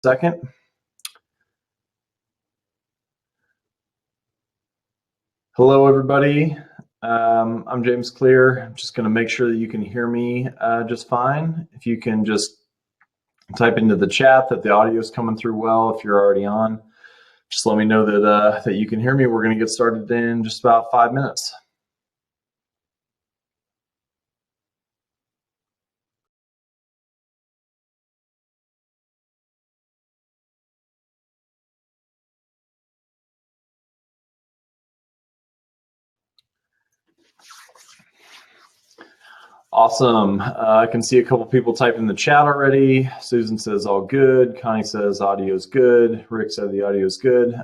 Second. Hello, everybody. I'm James Clear. I'm just going to make sure that you can hear me just fine. If you can just type into the chat that the audio is coming through well, if you're already on, just let me know that you can hear me. We're going to get started in just about 5 minutes. Awesome. I can see a couple people type in the chat already. Susan says all good. Connie says audio is good. Rick said the audio is good.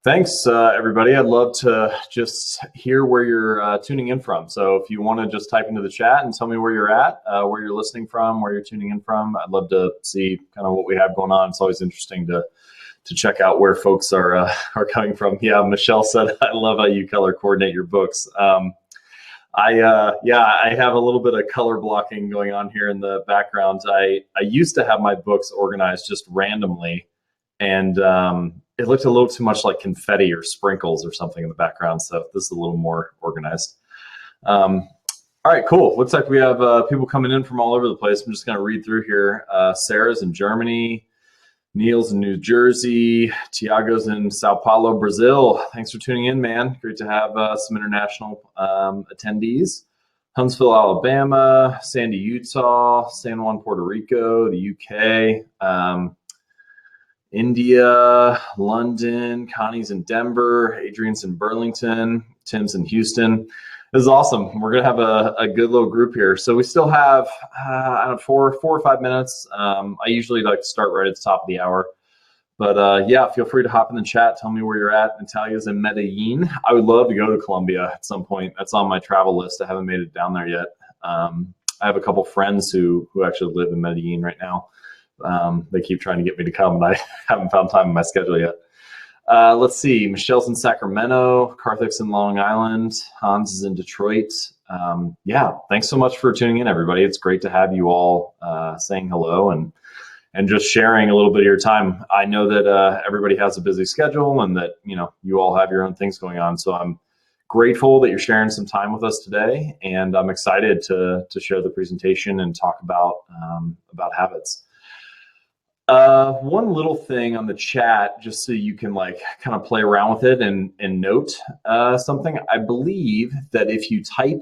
Thanks, everybody. I'd love to just hear where you're tuning in from. So if you want to just type into the chat and tell me where you're at, where you're listening from, where you're tuning in from, I'd love to see kind of what we have going on. It's always interesting to check out where folks are coming from. Yeah, Michelle said, I love how you color coordinate your books. I have a little bit of color blocking going on here in the background. I used to have my books organized just randomly, and it looked a little too much like confetti or sprinkles or something in the background. So this is a little more organized. All right, cool. Looks like we have people coming in from all over the place. I'm just going to read through here. Sarah's in Germany. Neil's in New Jersey. Tiago's in Sao Paulo, Brazil. Thanks for tuning in, man. Great to have some international attendees. Huntsville, Alabama. Sandy, Utah. San Juan, Puerto Rico. The UK. India. London. Connie's in Denver. Adrian's in Burlington. Tim's in Houston. This is awesome. We're going to have a good little group here. So we still have, I don't know, 4 or 5 minutes. I usually like to start right at the top of the hour. But yeah, feel free to hop in the chat. Tell me where you're at. Natalia's in Medellin. I would love to go to Colombia at some point. That's on my travel list. I haven't made it down there yet. I have a couple friends who actually live in Medellin right now. They keep trying to get me to come, and I haven't found time in my schedule yet. Let's see. Michelle's in Sacramento. Karthik's in Long Island. Hans is in Detroit. Yeah, thanks so much for tuning in, everybody. It's great to have you all saying hello and just sharing a little bit of your time. I know that everybody has a busy schedule and that you all have your own things going on. So I'm grateful that you're sharing some time with us today, and I'm excited to share the presentation and talk about habits. One little thing on the chat, just so you can kind of play around with it and note something. I believe that if you type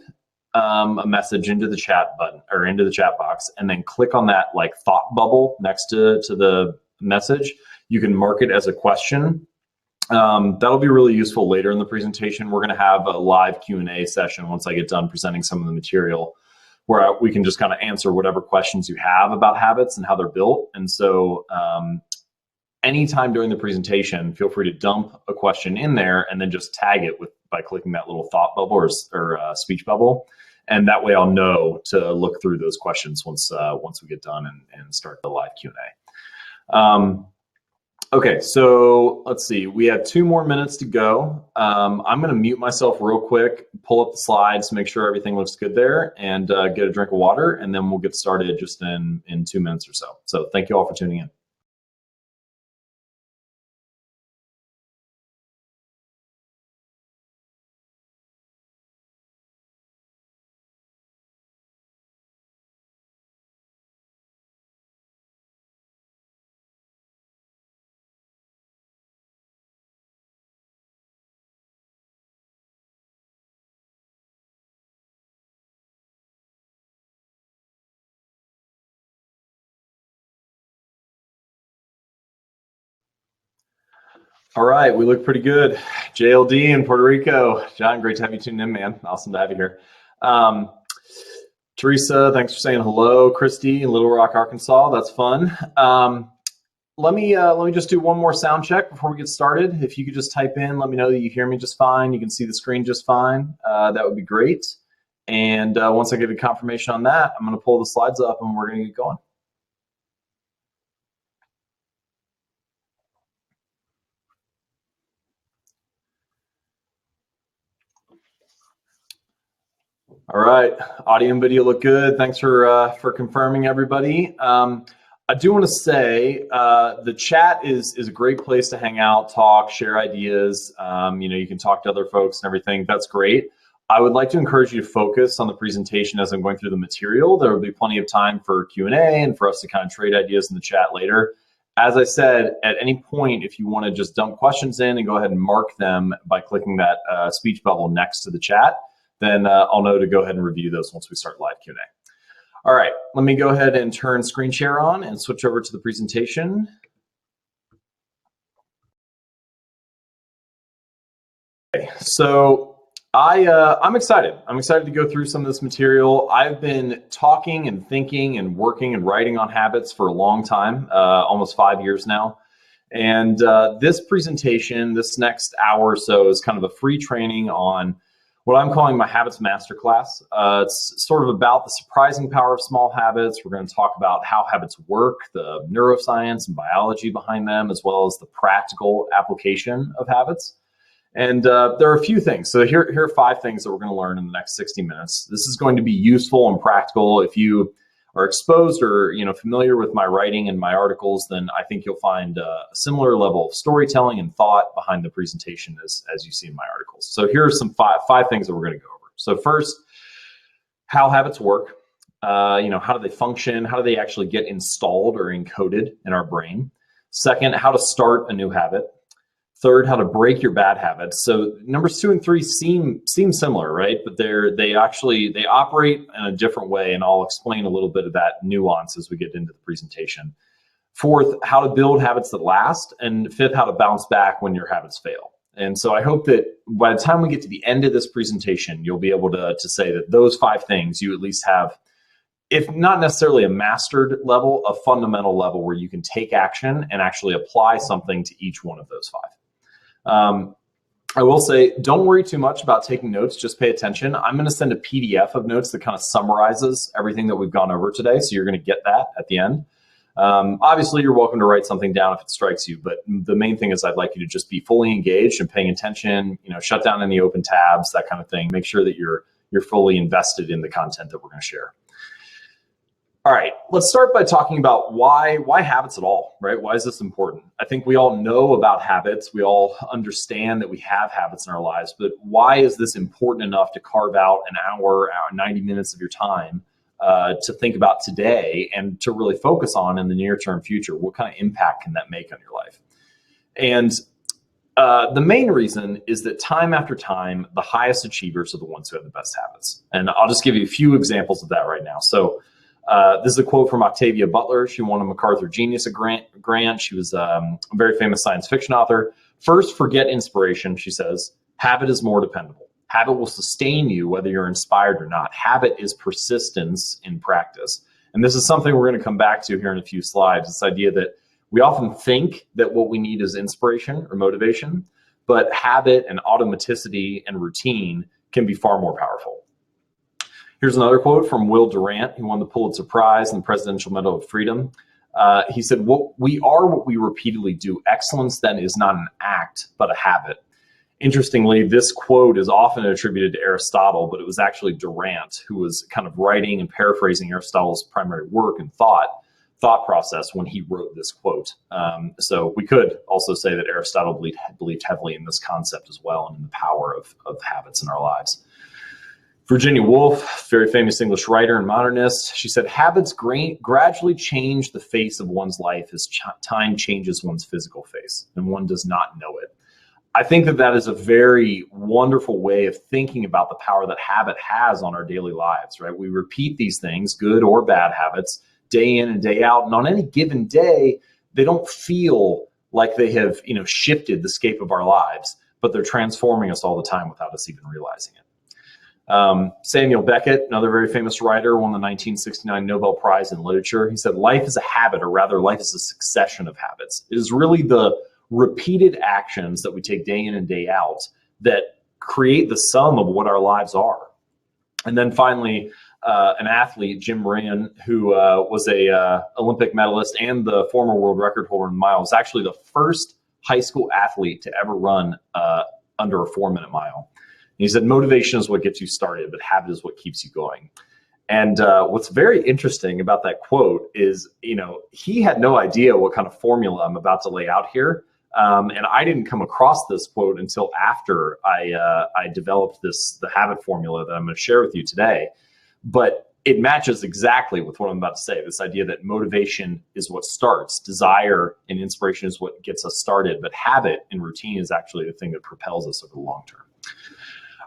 a message into the chat button or into the chat box and then click on that thought bubble next to the message, you can mark it as a question. That'll be really useful later in the presentation. We're going to have a live Q&A session once I get done presenting some of the material, where we can just kind of answer whatever questions you have about habits and how they're built. And so anytime during the presentation, feel free to dump a question in there and then just tag it by clicking that little thought bubble or speech bubble. And that way I'll know to look through those questions once we get done and start the live Q&A. Okay, so let's see. We have 2 more minutes to go. I'm going to mute myself real quick, pull up the slides, make sure everything looks good there, and get a drink of water, and then we'll get started just in 2 minutes or so. So thank you all for tuning in. All right, we look pretty good. JLD in Puerto Rico. John, great to have you tuned in, man. Awesome to have you here. Teresa, thanks for saying hello. Christy in Little Rock, Arkansas. That's fun. Let me just do one more sound check before we get started. If you could just type in, let me know that you hear me just fine. You can see the screen just fine. That would be great. And once I get a confirmation on that, I'm going to pull the slides up and we're going to get going. All right, audio and video look good. Thanks for confirming, everybody. I do want to say the chat is a great place to hang out, talk, share ideas. You can talk to other folks and everything. That's great. I would like to encourage you to focus on the presentation as I'm going through the material. There will be plenty of time for Q&A and for us to kind of trade ideas in the chat later. As I said, at any point, if you want to just dump questions in and go ahead and mark them by clicking that speech bubble next to the chat, then I'll know to go ahead and review those once we start live Q&A. All right, let me go ahead and turn screen share on and switch over to the presentation. Okay, so I'm excited. I'm excited to go through some of this material. I've been talking and thinking and working and writing on habits for a long time, almost 5 years now. And this presentation, this next hour or so, is kind of a free training on what I'm calling my Habits Masterclass. It's sort of about the surprising power of small habits. We're going to talk about how habits work, the neuroscience and biology behind them, as well as the practical application of habits. And there are a few things. So here are 5 things that we're going to learn in the next 60 minutes. This is going to be useful and practical. If you are exposed or familiar with my writing and my articles, then I think you'll find a similar level of storytelling and thought behind the presentation as you see in my articles. So here are some five things that we're going to go over. So first, how habits work. How do they function? How do they actually get installed or encoded in our brain? Second, how to start a new habit. Third, how to break your bad habits. So numbers 2 and 3 seem similar, right? But they operate in a different way, and I'll explain a little bit of that nuance as we get into the presentation. Fourth, how to build habits that last, and fifth, how to bounce back when your habits fail. And so I hope that by the time we get to the end of this presentation, you'll be able to say that those 5 things you at least have, if not necessarily a mastered level, a fundamental level where you can take action and actually apply something to each one of those 5. I will say, don't worry too much about taking notes, just pay attention. I'm going to send a PDF of notes that kind of summarizes everything that we've gone over today, so you're going to get that at the end. Obviously, you're welcome to write something down if it strikes you, but the main thing is I'd like you to just be fully engaged and paying attention, shut down any open tabs, that kind of thing. Make sure that you're fully invested in the content that we're going to share. All right, let's start by talking about why habits at all, right? Why is this important? I think we all know about habits. We all understand that we have habits in our lives, but why is this important enough to carve out an hour, 90 minutes of your time to think about today and to really focus on in the near-term future? What kind of impact can that make on your life? And the main reason is that time after time, the highest achievers are the ones who have the best habits. And I'll just give you a few examples of that right now. So this is a quote from Octavia Butler. She won a MacArthur Genius Grant. She was a very famous science fiction author. First, forget inspiration, she says. Habit is more dependable. Habit will sustain you whether you're inspired or not. Habit is persistence in practice. And this is something we're going to come back to here in a few slides, this idea that we often think that what we need is inspiration or motivation, but habit and automaticity and routine can be far more powerful. Here's another quote from Will Durant, who won the Pulitzer Prize and the Presidential Medal of Freedom. He said, we are what we repeatedly do. Excellence then is not an act, but a habit. Interestingly, this quote is often attributed to Aristotle, but it was actually Durant who was kind of writing and paraphrasing Aristotle's primary work and thought process when he wrote this quote. So we could also say that Aristotle believed heavily in this concept as well and in the power of habits in our lives. Virginia Woolf, very famous English writer and modernist, she said, habits gradually change the face of one's life as time changes one's physical face, and one does not know it. I think that is a very wonderful way of thinking about the power that habit has on our daily lives, right? We repeat these things, good or bad habits, day in and day out, and on any given day, they don't feel like they have, shifted the scape of our lives, but they're transforming us all the time without us even realizing it. Samuel Beckett, another very famous writer, won the 1969 Nobel Prize in Literature. He said, life is a habit, or rather life is a succession of habits. It is really the repeated actions that we take day in and day out that create the sum of what our lives are. And then finally, an athlete, Jim Moran, who was a Olympic medalist and the former world record holder in miles, actually the first high school athlete to ever run under a 4-minute mile. He said, motivation is what gets you started, but habit is what keeps you going. And what's very interesting about that quote is, he had no idea what kind of formula I'm about to lay out here. And I didn't come across this quote until after I developed the habit formula that I'm going to share with you today. But it matches exactly with what I'm about to say, this idea that motivation is what starts, desire and inspiration is what gets us started, but habit and routine is actually the thing that propels us over the long term.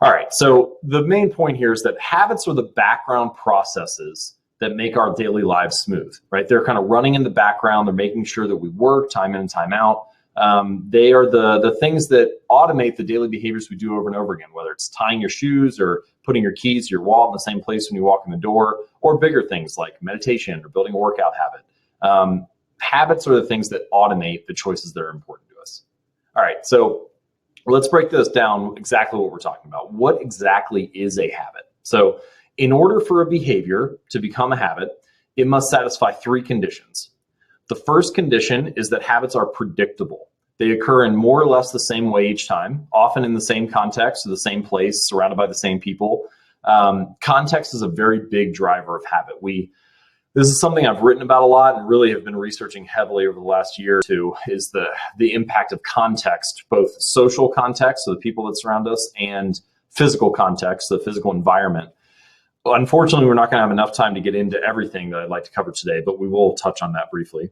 All right, so the main point here is that habits are the background processes that make our daily lives smooth, right? They're kind of running in the background. They're making sure that we work time in and time out. They are the things that automate the daily behaviors we do over and over again, whether it's tying your shoes or putting your keys to your wallet in the same place when you walk in the door, or bigger things like meditation or building a workout habit. Habits are the things that automate the choices that are important to us. All right, so let's break this down exactly what we're talking about. What exactly is a habit? So in order for a behavior to become a habit, it must satisfy three conditions. The first condition is that habits are predictable. They occur in more or less the same way each time, often in the same context or the same place, surrounded by the same people. Context is a very big driver of habit. This is something I've written about a lot and really have been researching heavily over the last year or two, is the impact of context, both social context, so the people that surround us, and physical context, the physical environment. Unfortunately, we're not going to have enough time to get into everything that I'd like to cover today, but we will touch on that briefly.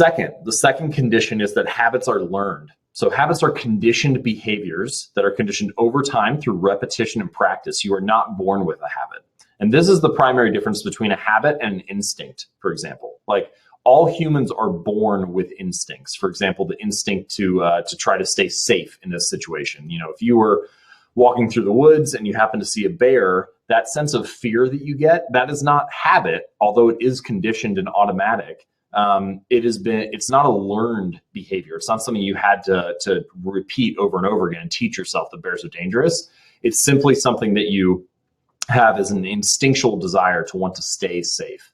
The second condition is that habits are learned. So habits are conditioned behaviors that are conditioned over time through repetition and practice. You are not born with a habit. And this is the primary difference between a habit and an instinct, for example. Like, all humans are born with instincts. For example, the instinct to try to stay safe in this situation. If you were walking through the woods and you happen to see a bear, that sense of fear that you get, that is not habit, although it is conditioned and automatic. It's not a learned behavior. It's not something you had to repeat over and over again and teach yourself that bears are dangerous. It's simply something that you have as an instinctual desire to want to stay safe.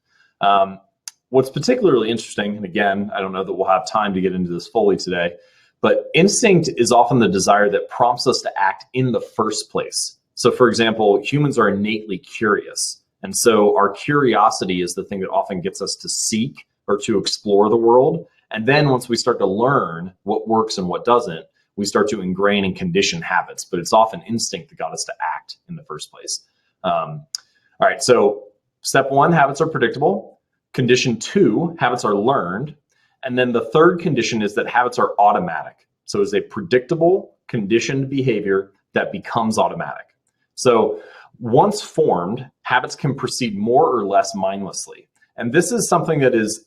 What's particularly interesting, and again, I don't know that we'll have time to get into this fully today, but instinct is often the desire that prompts us to act in the first place. So for example, humans are innately curious. And so our curiosity is the thing that often gets us to seek or to explore the world. And then once we start to learn what works and what doesn't, we start to ingrain and condition habits. But it's often instinct that got us to act in the first place. All right, so step one, habits are predictable. Condition two, habits are learned. And then the third condition is that habits are automatic. So it's a predictable, conditioned behavior that becomes automatic. So once formed, habits can proceed more or less mindlessly. And this is something that is,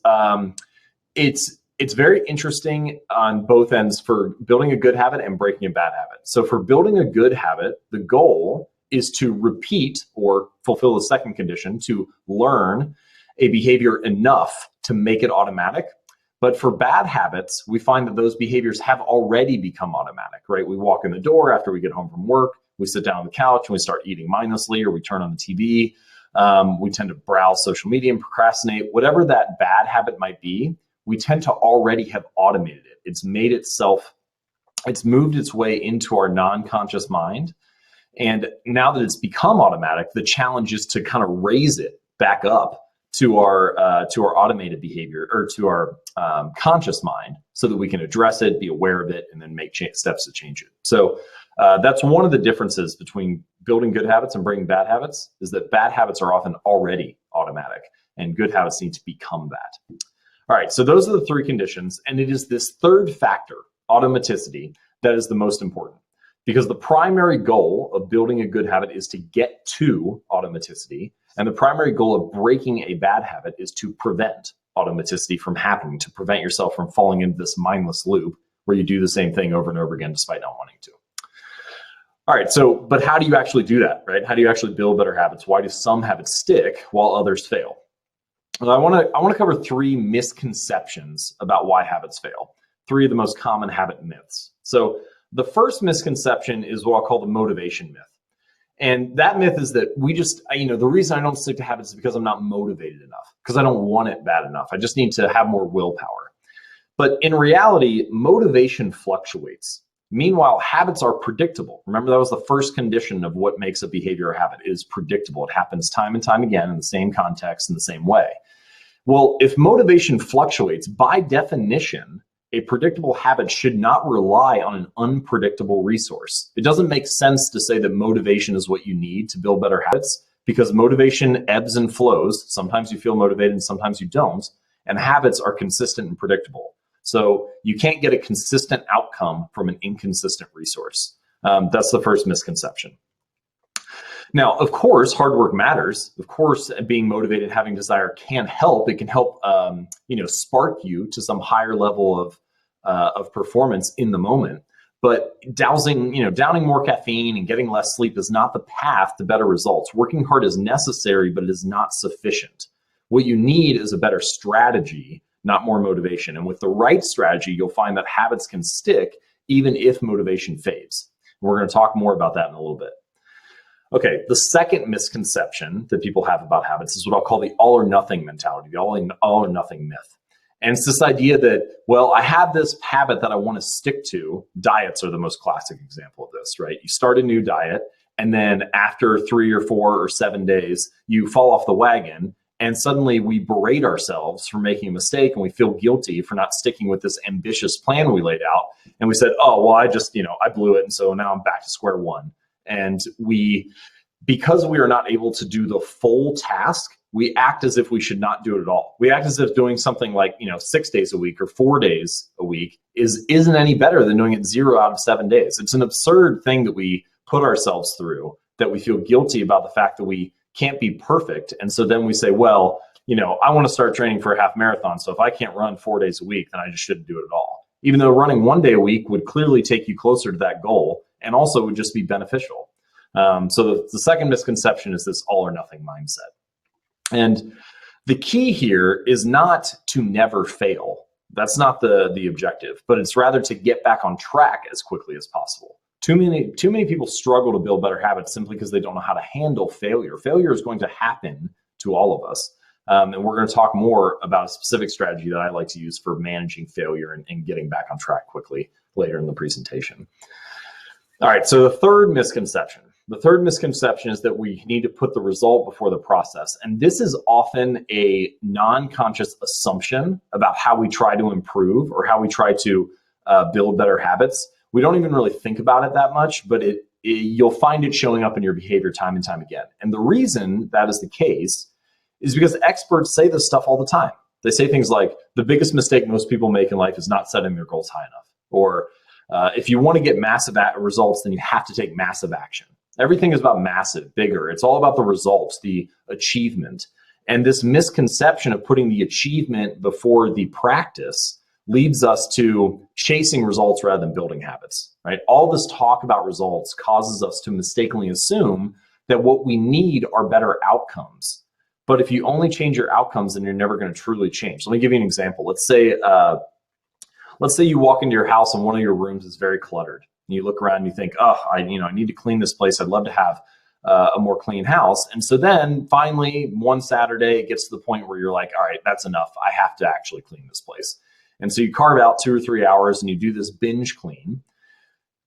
it's very interesting on both ends for building a good habit and breaking a bad habit. So for building a good habit, the goal is to repeat or fulfill the second condition, to learn a behavior enough to make it automatic. But for bad habits, we find that those behaviors have already become automatic, right? We walk in the door after we get home from work, we sit down on the couch and we start eating mindlessly, or we turn on the TV. We tend to browse social media and procrastinate. Whatever that bad habit might be, we tend to already have automated it. It's moved its way into our non-conscious mind. And now that it's become automatic, the challenge is to kind of raise it back up to our automated behavior, or to our conscious mind, so that we can address it, be aware of it, and then make steps to change it. So that's one of the differences between building good habits and breaking bad habits, is that bad habits are often already automatic and good habits need to become that. All right, so those are the three conditions. And it is this third factor, automaticity, that is the most important. Because the primary goal of building a good habit is to get to automaticity. And the primary goal of breaking a bad habit is to prevent automaticity from happening, to prevent yourself from falling into this mindless loop where you do the same thing over and over again despite not wanting to. All right, so, but how do you actually do that, right? How do you actually build better habits? Why do some habits stick while others fail? And I want to cover three misconceptions about why habits fail. Three of the most common habit myths. So the first misconception is what I'll call the motivation myth. And that myth is that the reason I don't stick to habits is because I'm not motivated enough, because I don't want it bad enough. I just need to have more willpower. But in reality, motivation fluctuates. Meanwhile, habits are predictable. Remember, that was the first condition of what makes a behavior a habit, is predictable. It happens time and time again in the same context, in the same way. Well, if motivation fluctuates, by definition, a predictable habit should not rely on an unpredictable resource. It doesn't make sense to say that motivation is what you need to build better habits, because motivation ebbs and flows. Sometimes you feel motivated and sometimes you don't, and habits are consistent and predictable. So you can't get a consistent outcome from an inconsistent resource. That's the first misconception. Now, of course, hard work matters. Of course, being motivated, having desire can help. It can help, spark you to some higher level of performance in the moment. But downing more caffeine and getting less sleep is not the path to better results. Working hard is necessary, but it is not sufficient. What you need is a better strategy, not more motivation. And with the right strategy, you'll find that habits can stick even if motivation fades. We're going to talk more about that in a little bit. Okay, the second misconception that people have about habits is what I'll call the all or nothing mentality, the all or nothing myth. And it's this idea that, well, I have this habit that I want to stick to. Diets are the most classic example of this, right? You start a new diet, and then after 3 or 4 or 7 days, you fall off the wagon, and suddenly we berate ourselves for making a mistake, and we feel guilty for not sticking with this ambitious plan we laid out. And we said, oh, well, I blew it, and so now I'm back to square one. And because we are not able to do the full task, we act as if we should not do it at all. We act as if doing something like 6 days a week or 4 days a week isn't any better than doing it 0 out of 7 days. It's an absurd thing that we put ourselves through, that we feel guilty about the fact that we can't be perfect. And so then we say, well, I want to start training for a half marathon. So if I can't run 4 days a week, then I just shouldn't do it at all. Even though running 1 day a week would clearly take you closer to that goal and also would just be beneficial. So the second misconception is this all or nothing mindset. And the key here is not to never fail. That's not the objective, but it's rather to get back on track as quickly as possible. Too many people struggle to build better habits simply because they don't know how to handle failure. Failure is going to happen to all of us. And we're going to talk more about a specific strategy that I like to use for managing failure and getting back on track quickly later in the presentation. All right, so the third misconception is that we need to put the result before the process. And this is often a non-conscious assumption about how we try to improve or how we try to build better habits. We don't even really think about it that much, but you'll find it showing up in your behavior time and time again. And the reason that is the case is because experts say this stuff all the time. They say things like, the biggest mistake most people make in life is not setting their goals high enough. Or if you want to get massive results, then you have to take massive action. Everything is about massive, bigger. It's all about the results, the achievement. And this misconception of putting the achievement before the practice leads us to chasing results rather than building habits, right? All this talk about results causes us to mistakenly assume that what we need are better outcomes. But if you only change your outcomes, then you're never going to truly change. Let me give you an example. Let's say you walk into your house and one of your rooms is very cluttered. And you look around and you think, oh, I need to clean this place. I'd love to have a more clean house. And so then finally, one Saturday, it gets to the point where you're like, all right, that's enough. I have to actually clean this place. And so you carve out 2 or 3 hours and you do this binge clean.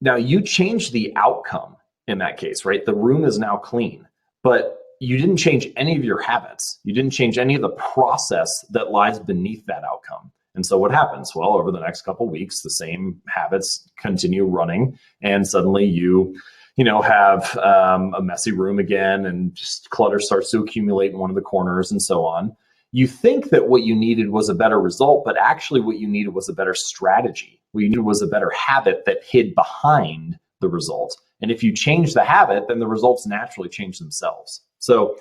Now you change the outcome in that case, right? The room is now clean, but you didn't change any of your habits. You didn't change any of the process that lies beneath that outcome. And so what happens? Well, over the next couple of weeks, the same habits continue running, and suddenly you have a messy room again, and just clutter starts to accumulate in one of the corners and so on. You think that what you needed was a better result, but actually what you needed was a better strategy. What you needed was a better habit that hid behind the result. And if you change the habit, then the results naturally change themselves. So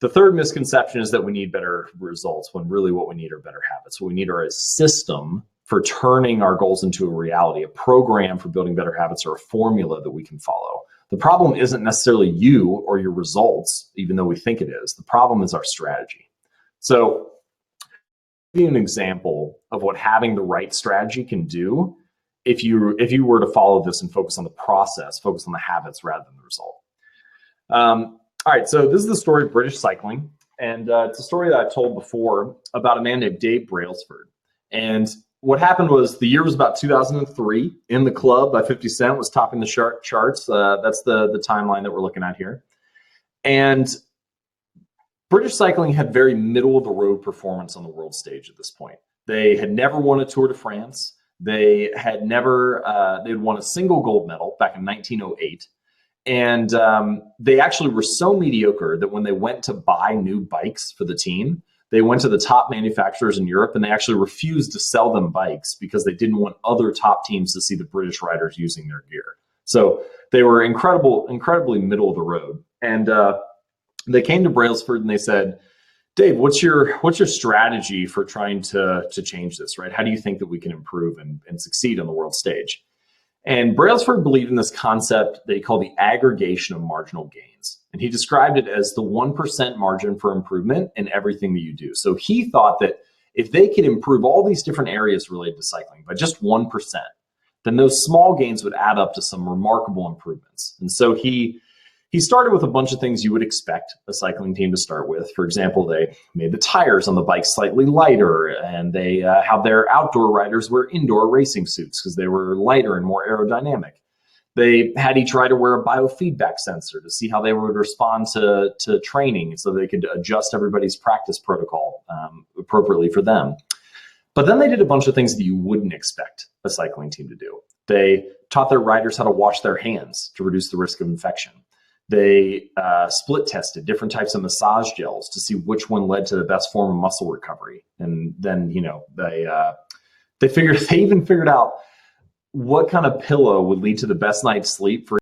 the third misconception is that we need better results when really what we need are better habits. What we need are a system for turning our goals into a reality, a program for building better habits, or a formula that we can follow. The problem isn't necessarily you or your results, even though we think it is. The problem is our strategy. So I'll give you an example of what having the right strategy can do if you were to follow this and focus on the process, focus on the habits rather than the result. All right, so this is the story of British cycling, and it's a story that I've told before about a man named Dave Brailsford. And what happened was the year was about 2003. In the Club by 50 Cent was topping the charts. That's the timeline that we're looking at here. And British cycling had very middle of the road performance on the world stage at this point. They had never won a Tour de France. They had never, they'd won a single gold medal back in 1908. And they actually were so mediocre that when they went to buy new bikes for the team, they went to the top manufacturers in Europe and they actually refused to sell them bikes because they didn't want other top teams to see the British riders using their gear. So they were incredibly middle of the road. And they came to Brailsford and they said, Dave, what's your strategy for trying to change this, right? How do you think that we can improve and succeed on the world stage? And Brailsford believed in this concept that he called the aggregation of marginal gains. And he described it as the 1% margin for improvement in everything that you do. So he thought that if they could improve all these different areas related to cycling by just 1%, then those small gains would add up to some remarkable improvements. And so he started with a bunch of things you would expect a cycling team to start with. For example, they made the tires on the bike slightly lighter, and they had their outdoor riders wear indoor racing suits because they were lighter and more aerodynamic. They had each rider wear a biofeedback sensor to see how they would respond to training so they could adjust everybody's practice protocol appropriately for them. But then they did a bunch of things that you wouldn't expect a cycling team to do. They taught their riders how to wash their hands to reduce the risk of infection. They split tested different types of massage gels to see which one led to the best form of muscle recovery. And then, they even figured out what kind of pillow would lead to the best night's sleep for.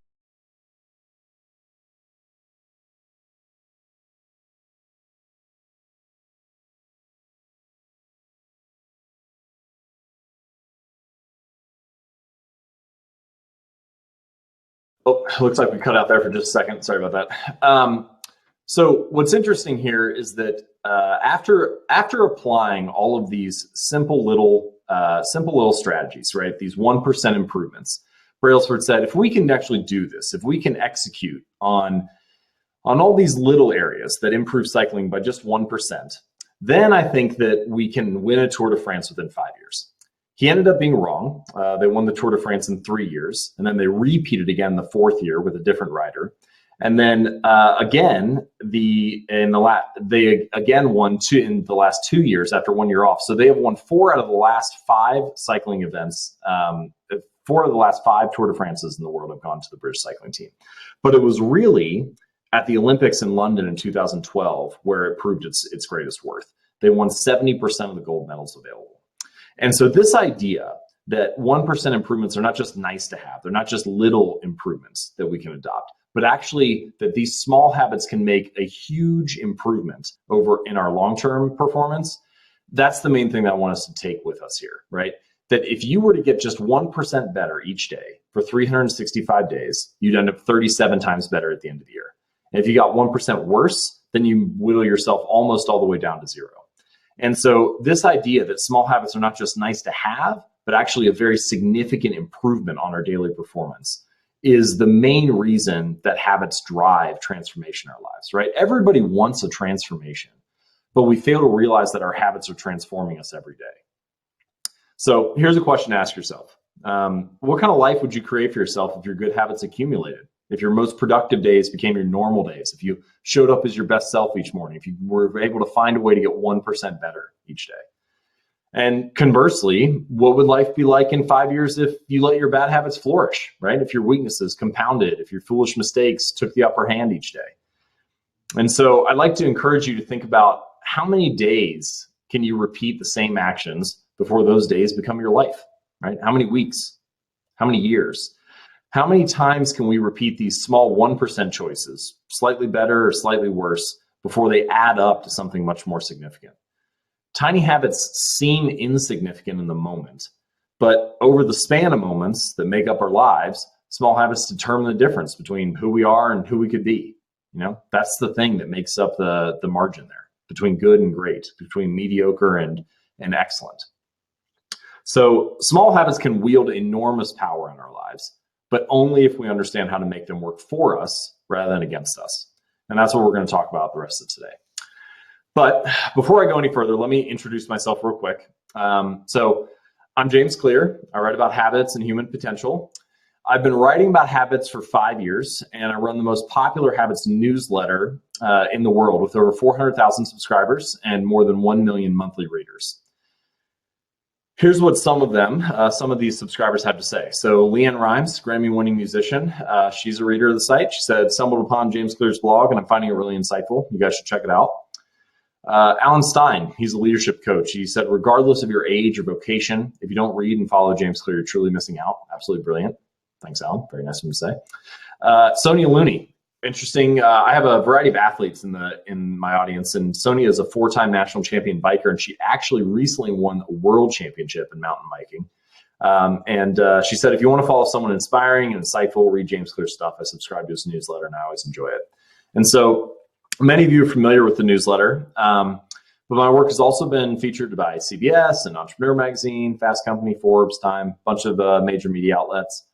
Oh, looks like we cut out there for just a second. Sorry about that. So what's interesting here is that after applying all of these simple little strategies, right? These 1% improvements, Brailsford said, if we can actually do this, if we can execute on all these little areas that improve cycling by just 1%, then I think that we can win a Tour de France within 5 years. He ended up being wrong. They won the Tour de France in 3 years, and then they repeated again the 4th year with a different rider. And then they again won in the last 2 years after 1 year off. So they have won 4 out of the last 5 cycling events. 4 of the last 5 Tour de France's in the world have gone to the British cycling team. But it was really at the Olympics in London in 2012 where it proved its greatest worth. They won 70% of the gold medals available. And so this idea that 1% improvements are not just nice to have, they're not just little improvements that we can adopt, but actually that these small habits can make a huge improvement over in our long-term performance. That's the main thing that I want us to take with us here, right? That if you were to get just 1% better each day for 365 days, you'd end up 37 times better at the end of the year. And if you got 1% worse, then you whittle yourself almost all the way down to 0. And so this idea that small habits are not just nice to have, but actually a very significant improvement on our daily performance is the main reason that habits drive transformation in our lives, right? Everybody wants a transformation, but we fail to realize that our habits are transforming us every day. So here's a question to ask yourself. What kind of life would you create for yourself if your good habits accumulated? If your most productive days became your normal days, if you showed up as your best self each morning, if you were able to find a way to get 1% better each day. And conversely, what would life be like in 5 years if you let your bad habits flourish, right? If your weaknesses compounded, if your foolish mistakes took the upper hand each day. And so I'd like to encourage you to think about how many days can you repeat the same actions before those days become your life, right? How many weeks? How many years? How many times can we repeat these small 1% choices, slightly better or slightly worse, before they add up to something much more significant? Tiny habits seem insignificant in the moment, but over the span of moments that make up our lives, small habits determine the difference between who we are and who we could be. That's the thing that makes up the margin there between good and great, between mediocre and excellent. So small habits can wield enormous power in our lives, but only if we understand how to make them work for us rather than against us. And that's what we're going to talk about the rest of today. But before I go any further, let me introduce myself real quick. So I'm James Clear. I write about habits and human potential. I've been writing about habits for 5 years, and I run the most popular habits newsletter in the world with over 400,000 subscribers and more than 1 million monthly readers. Here's what some of these subscribers have to say. So Leanne Rimes, Grammy-winning musician, she's a reader of the site. She said, stumbled upon James Clear's blog, and I'm finding it really insightful. You guys should check it out. Alan Stein, he's a leadership coach. He said, regardless of your age or vocation, if you don't read and follow James Clear, you're truly missing out. Absolutely brilliant. Thanks, Alan. Very nice of him to say. Sonia Looney, interesting. I have a variety of athletes in my audience, and Sonia is a 4-time national champion biker, and she actually recently won a world championship in mountain biking. She said, if you want to follow someone inspiring and insightful, read James Clear's stuff. I subscribe to his newsletter, and I always enjoy it. And so many of you are familiar with the newsletter, but my work has also been featured by CBS and Entrepreneur Magazine, Fast Company, Forbes, Time, a bunch of major media outlets.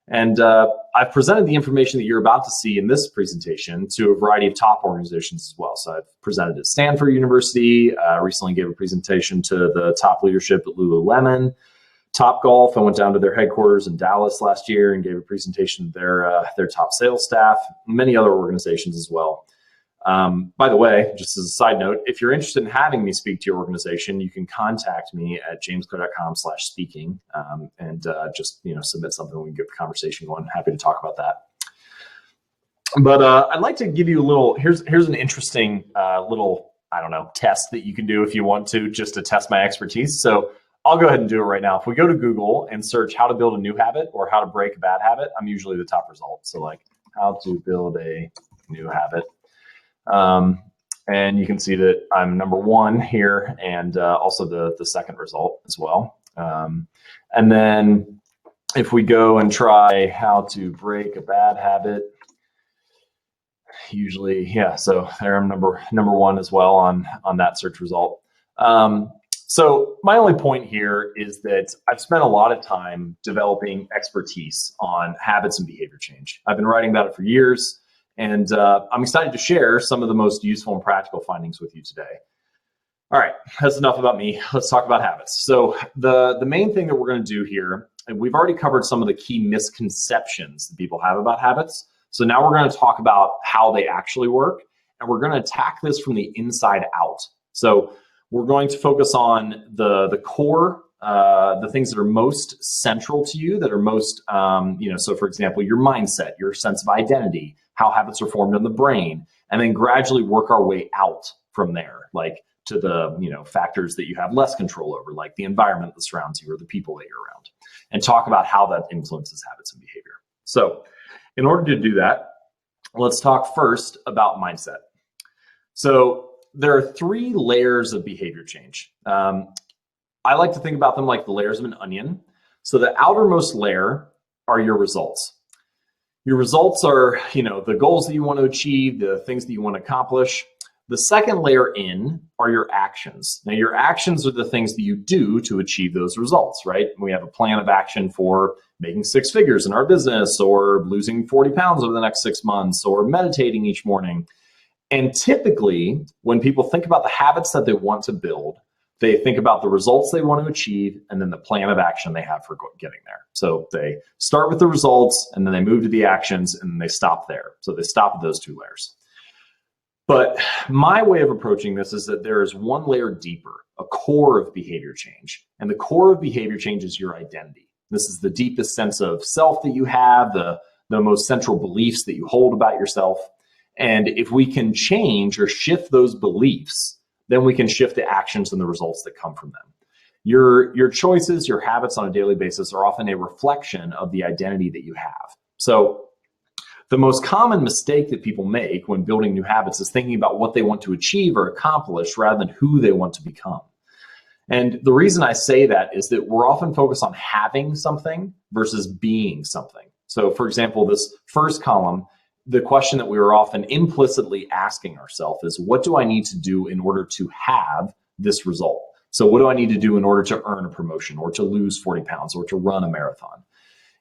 And I've presented the information that you're about to see in this presentation to a variety of top organizations as well. So I've presented at Stanford University, recently gave a presentation to the top leadership at Lululemon, Topgolf. I went down to their headquarters in Dallas last year and gave a presentation to their top sales staff, many other organizations as well. By the way, just as a side note, if you're interested in having me speak to your organization, you can contact me at jamesclear.com/speaking and just submit something. We can get the conversation going. Happy to talk about that. But I'd like to give you a little. Here's an interesting little test that you can do if you want to, just to test my expertise. So I'll go ahead and do it right now. If we go to Google and search how to build a new habit or how to break a bad habit, I'm usually the top result. So like how to build a new habit. And you can see that I'm number 1 here, and also the second result as well. And then if we go and try how to break a bad habit, usually, so there I'm number 1 as well on that search result. So my only point here is that I've spent a lot of time developing expertise on habits and behavior change. I've been writing about it for years. And I'm excited to share some of the most useful and practical findings with you today. All right, that's enough about me. Let's talk about habits. So the main thing that we're going to do here, and we've already covered some of the key misconceptions that people have about habits. So now we're going to talk about how they actually work, and we're going to attack this from the inside out. So we're going to focus on the core, the things that are most central to you, that are most, so for example, your mindset, your sense of identity, how habits are formed in the brain, and then gradually work our way out from there, like to the factors that you have less control over, like the environment that surrounds you or the people that you're around, and talk about how that influences habits and behavior. So in order to do that, let's talk first about mindset. So there are 3 layers of behavior change. I like to think about them like the layers of an onion. So the outermost layer are your results. Your results are, the goals that you want to achieve, the things that you want to accomplish. The second layer in are your actions. Now, your actions are the things that you do to achieve those results, right? We have a plan of action for making 6 figures in our business, or losing 40 pounds over the next 6 months, or meditating each morning. And typically, when people think about the habits that they want to build, they think about the results they want to achieve and then the plan of action they have for getting there. So they start with the results and then they move to the actions and then they stop there. So they stop at those 2 layers. But my way of approaching this is that there is one layer deeper, a core of behavior change. And the core of behavior change is your identity. This is the deepest sense of self that you have, the most central beliefs that you hold about yourself. And if we can change or shift those beliefs, then we can shift the actions and the results that come from them. Your choices, your habits on a daily basis are often a reflection of the identity that you have. So the most common mistake that people make when building new habits is thinking about what they want to achieve or accomplish rather than who they want to become. And the reason I say that is that we're often focused on having something versus being something. So for example, this first column, the question that we are often implicitly asking ourselves is, what do I need to do in order to have this result? So what do I need to do in order to earn a promotion or to lose 40 pounds or to run a marathon?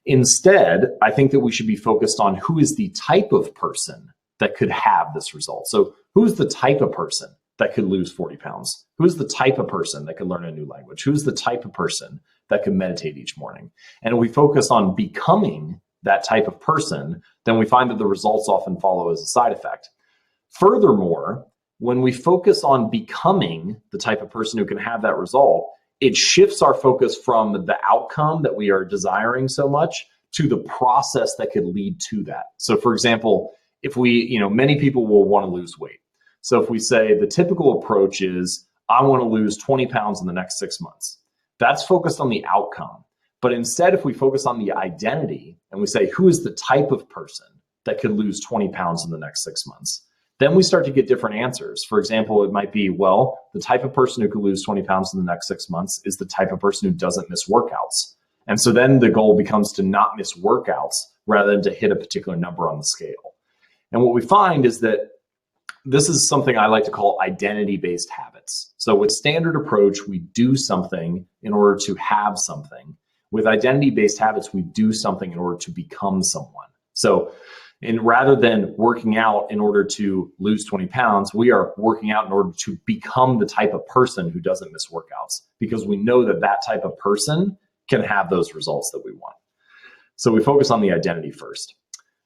Instead, I think that we should be focused on who is the type of person that could have this result. So who's the type of person that could lose 40 pounds? Who's the type of person that could learn a new language? Who's the type of person that could meditate each morning. And if we focus on becoming that type of person, then we find that the results often follow as a side effect. Furthermore, when we focus on becoming the type of person who can have that result, it shifts our focus from the outcome that we are desiring so much to the process that could lead to that. So for example, if we, many people will want to lose weight. So if we say the typical approach is, I want to lose 20 pounds in the next 6 months, that's focused on the outcome. But instead, if we focus on the identity and we say, who is the type of person that could lose 20 pounds in the next 6 months? Then we start to get different answers. For example, it might be, well, the type of person who could lose 20 pounds in the next 6 months is the type of person who doesn't miss workouts. And so then the goal becomes to not miss workouts rather than to hit a particular number on the scale. And what we find is that this is something I like to call identity-based habits. So with standard approach, we do something in order to have something. With identity-based habits, we do something in order to become someone. So rather than working out in order to lose 20 pounds, we are working out in order to become the type of person who doesn't miss workouts, because we know that that type of person can have those results that we want. So we focus on the identity first.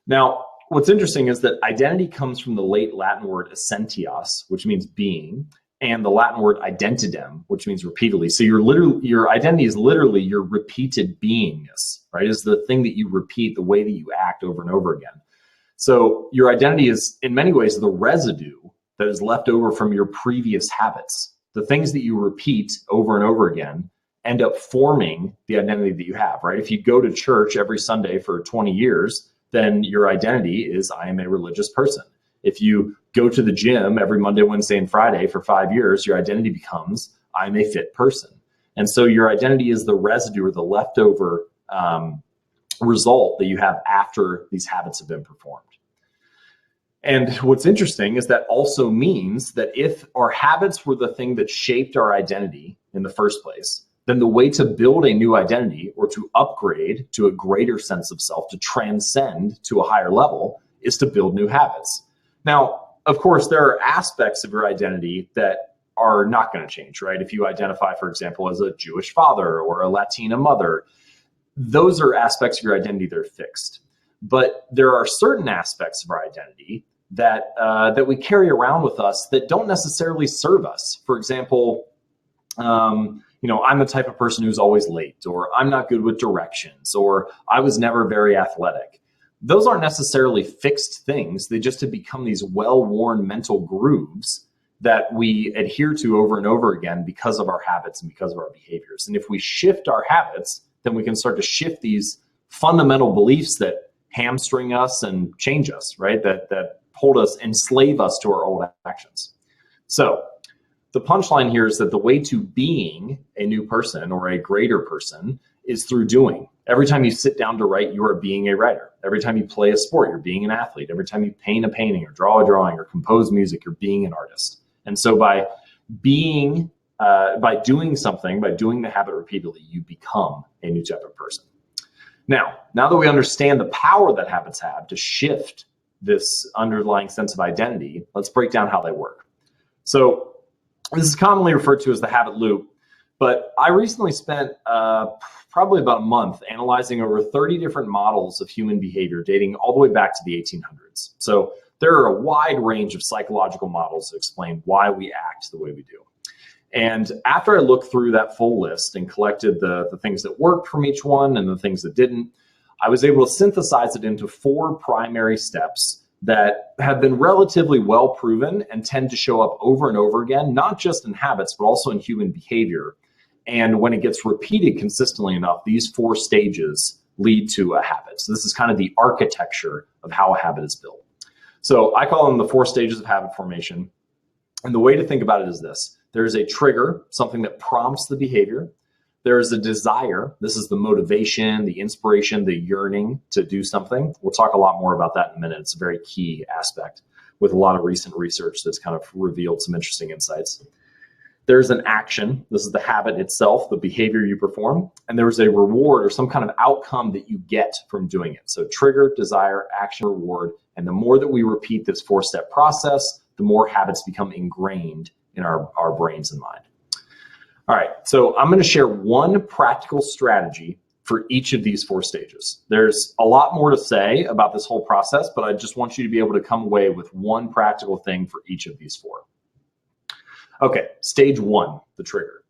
Now, what's interesting is that identity comes from the late Latin word essentias, which means being, and the Latin word identidem, which means repeatedly. So your identity is literally your repeated beingness, right? It's the thing that you repeat, the way that you act over and over again. So your identity is, in many ways, the residue that is left over from your previous habits. The things that you repeat over and over again end up forming the identity that you have, right? If you go to church every Sunday for 20 years, then your identity is, I am a religious person. If you go to the gym every Monday, Wednesday, and Friday for 5 years, your identity becomes, I'm a fit person. And so your identity is the residue or the leftover result that you have after these habits have been performed. And what's interesting is that also means that if our habits were the thing that shaped our identity in the first place, then the way to build a new identity or to upgrade to a greater sense of self, to transcend to a higher level, is to build new habits. Now, of course, there are aspects of your identity that are not going to change, right? If you identify, for example, as a Jewish father or a Latina mother, those are aspects of your identity that are fixed. But there are certain aspects of our identity that that we carry around with us that don't necessarily serve us. For example, I'm the type of person who's always late, or I'm not good with directions, or I was never very athletic. Those aren't necessarily fixed things. They just have become these well-worn mental grooves that we adhere to over and over again because of our habits and because of our behaviors. And if we shift our habits, then we can start to shift these fundamental beliefs that hamstring us and change us, right? That hold us, enslave us to our old actions. So the punchline here is that the way to being a new person or a greater person is through doing. Every time you sit down to write, you are being a writer. Every time you play a sport, you're being an athlete. Every time you paint a painting or draw a drawing or compose music, you're being an artist. And so by doing something, by doing the habit repeatedly, you become a new type of person. Now that we understand the power that habits have to shift this underlying sense of identity, let's break down how they work. So this is commonly referred to as the habit loop, but I recently spent probably about a month analyzing over 30 different models of human behavior dating all the way back to the 1800s. So there are a wide range of psychological models that explain why we act the way we do. And after I looked through that full list and collected the things that worked from each one and the things that didn't, I was able to synthesize it into 4 primary steps that have been relatively well proven and tend to show up over and over again, not just in habits, but also in human behavior. And when it gets repeated consistently enough, these 4 stages lead to a habit. So this is kind of the architecture of how a habit is built. So I call them the 4 stages of habit formation. And the way to think about it is this. There's a trigger, something that prompts the behavior. There's a desire. This is the motivation, the inspiration, the yearning to do something. We'll talk a lot more about that in a minute. It's a very key aspect with a lot of recent research that's kind of revealed some interesting insights. There's an action. This is the habit itself, the behavior you perform. And there's a reward or some kind of outcome that you get from doing it. So trigger, desire, action, reward. And the more that we repeat this 4-step process, the more habits become ingrained in our brains and mind. All right, so I'm going to share one practical strategy for each of these 4 stages. There's a lot more to say about this whole process, but I just want you to be able to come away with one practical thing for each of these 4. Okay, stage 1, the trigger.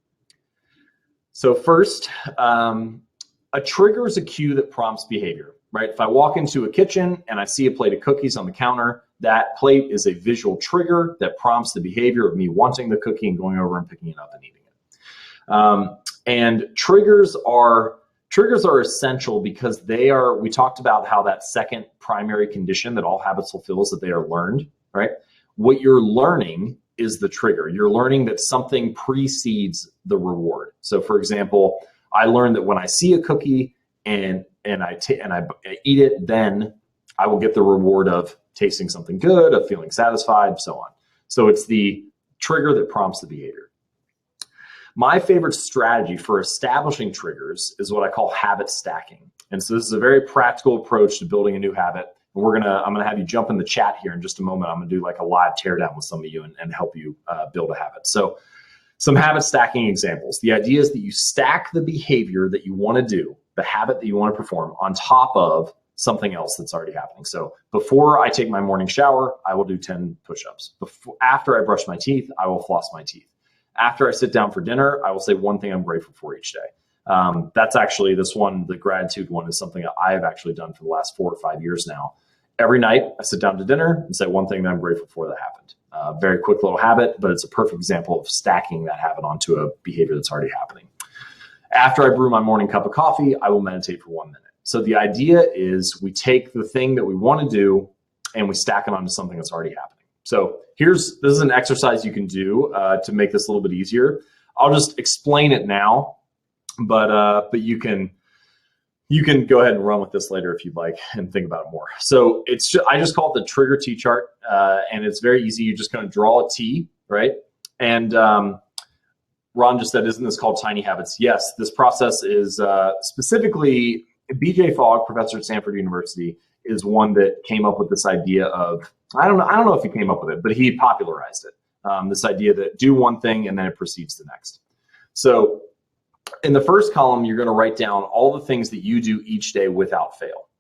So first, a trigger is a cue that prompts behavior, right? If I walk into a kitchen and I see a plate of cookies on the counter, that plate is a visual trigger that prompts the behavior of me wanting the cookie and going over and picking it up and eating it. And triggers are essential because we talked about how that second primary condition that all habits fulfill is that they are learned, right? What you're learning is the trigger. You're learning that something precedes the reward. So for example, I learned that when I see a cookie and I eat it, then I will get the reward of tasting something good, of feeling satisfied, so on. So it's the trigger that prompts the behavior. My favorite strategy for establishing triggers is what I call habit stacking. And so this is a very practical approach to building a new habit. And I'm gonna have you jump in the chat here in just a moment. I'm gonna do like a live teardown with some of you and help you build a habit. So some habit stacking examples. The idea is that you stack the behavior that you wanna do, the habit that you wanna perform, on top of something else that's already happening. So before I take my morning shower, I will do 10 push-ups. After I brush my teeth, I will floss my teeth. After I sit down for dinner, I will say one thing I'm grateful for each day. That's actually this one, the gratitude one, is something that I've actually done for the last 4 or 5 years now. Every night I sit down to dinner and say one thing that I'm grateful for that happened. Very quick little habit, but it's a perfect example of stacking that habit onto a behavior that's already happening. After I brew my morning cup of coffee, I will meditate for 1 minute. So the idea is we take the thing that we want to do and we stack it onto something that's already happening. So this is an exercise you can do to make this a little bit easier. I'll just explain it now, but you can go ahead and run with this later if you'd like and think about it more. So I just call it the trigger T chart, and it's very easy. You're just going to draw a T, right? And Ron just said, isn't this called tiny habits? Yes, this process is specifically BJ Fogg, professor at Stanford University, is one that came up with this idea of, I don't know if he came up with it, but he popularized it. This idea that do one thing and then it precedes the next. So in the first column, you're going to write down all the things that you do each day without fail.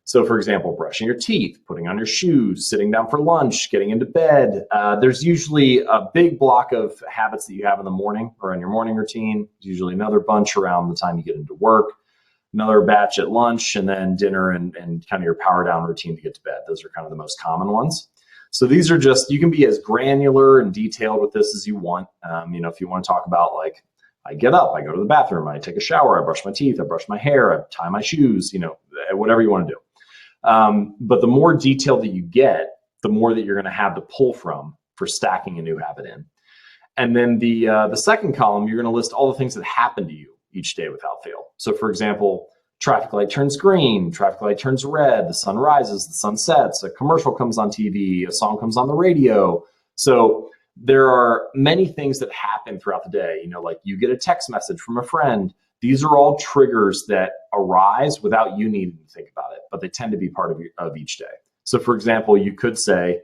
So for example, brushing your teeth, putting on your shoes, sitting down for lunch, getting into bed. There's usually a big block of habits that you have in the morning or in your morning routine. There's usually another bunch around the time you get into work, another batch at lunch, and then dinner and kind of your power down routine to get to bed. Those are kind of the most common ones. So these are just, you can be as granular and detailed with this as you want. If you want to talk about like, I get up, I go to the bathroom, I take a shower, I brush my teeth, I brush my hair, I tie my shoes, whatever you want to do. But the more detail that you get, the more that you're going to have to pull from for stacking a new habit in. And then the second column, you're going to list all the things that happen to you each day without fail. So for example, traffic light turns green, traffic light turns red, the sun rises, the sun sets, a commercial comes on TV, a song comes on the radio. So there are many things that happen throughout the day, like you get a text message from a friend. These are all triggers that arise without you needing to think about it, but they tend to be part of each day. So for example, you could say,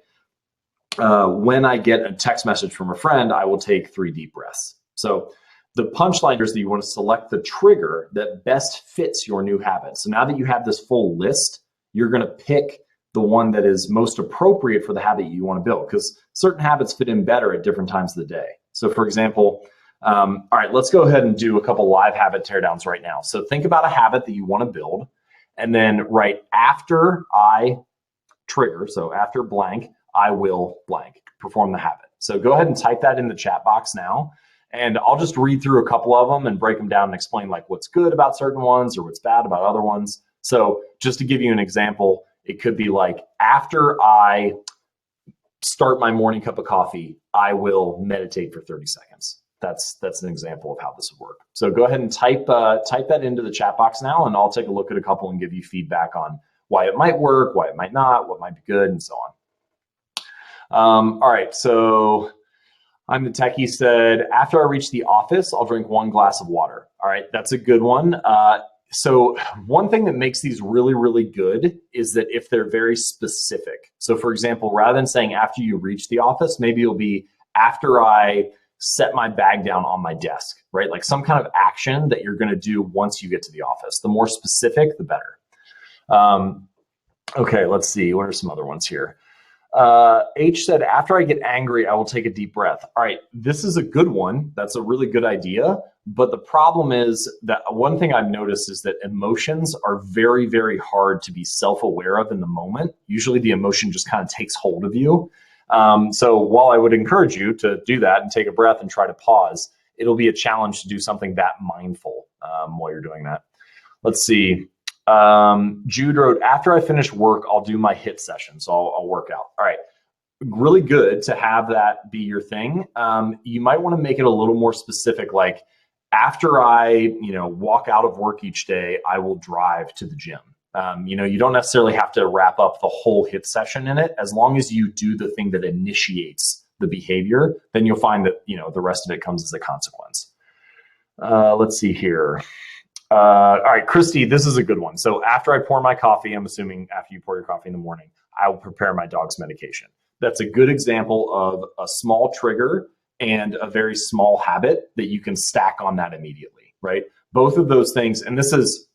when I get a text message from a friend, I will take 3 deep breaths. So the punchline is that you want to select the trigger that best fits your new habit. So now that you have this full list, you're going to pick the one that is most appropriate for the habit you want to build, because certain habits fit in better at different times of the day. So for example, all right, let's go ahead and do a couple live habit teardowns right now. So think about a habit that you want to build, and then right after I trigger, so after blank, I will blank, perform the habit. So go ahead and type that in the chat box now. And I'll just read through a couple of them and break them down and explain like what's good about certain ones or what's bad about other ones. So just to give you an example, it could be like, after I start my morning cup of coffee, I will meditate for 30 seconds. That's an example of how this would work. So go ahead and type that into the chat box now, and I'll take a look at a couple and give you feedback on why it might work, why it might not, what might be good, and so on. All right, so I'm the Techie said, after I reach the office, I'll drink 1 glass of water. All right, that's a good one. So one thing that makes these really, really good is that if they're very specific. So for example, rather than saying after you reach the office, maybe it'll be after I set my bag down on my desk, right? Like some kind of action that you're going to do once you get to the office. The more specific, the better. Okay, let's see. What are some other ones here? H said, after I get angry, I will take a deep breath. All right, this is a good one. That's a really good idea. But the problem is that one thing I've noticed is that emotions are very, very hard to be self-aware of in the moment. Usually the emotion just kind of takes hold of you. So while I would encourage you to do that and take a breath and try to pause, it'll be a challenge to do something that mindful while you're doing that. Let's see. Jude wrote, after I finish work, I'll do my HIIT session. So I'll work out. All right. Really good to have that be your thing. You might want to make it a little more specific. Like after I, walk out of work each day, I will drive to the gym. You don't necessarily have to wrap up the whole HIIT session in it. As long as you do the thing that initiates the behavior, then you'll find that, the rest of it comes as a consequence. Let's see here. All right, Christy, this is a good one. So after I pour my coffee, I'm assuming after you pour your coffee in the morning, I will prepare my dog's medication. That's a good example of a small trigger and a very small habit that you can stack on that immediately, right? Both of those things, and this is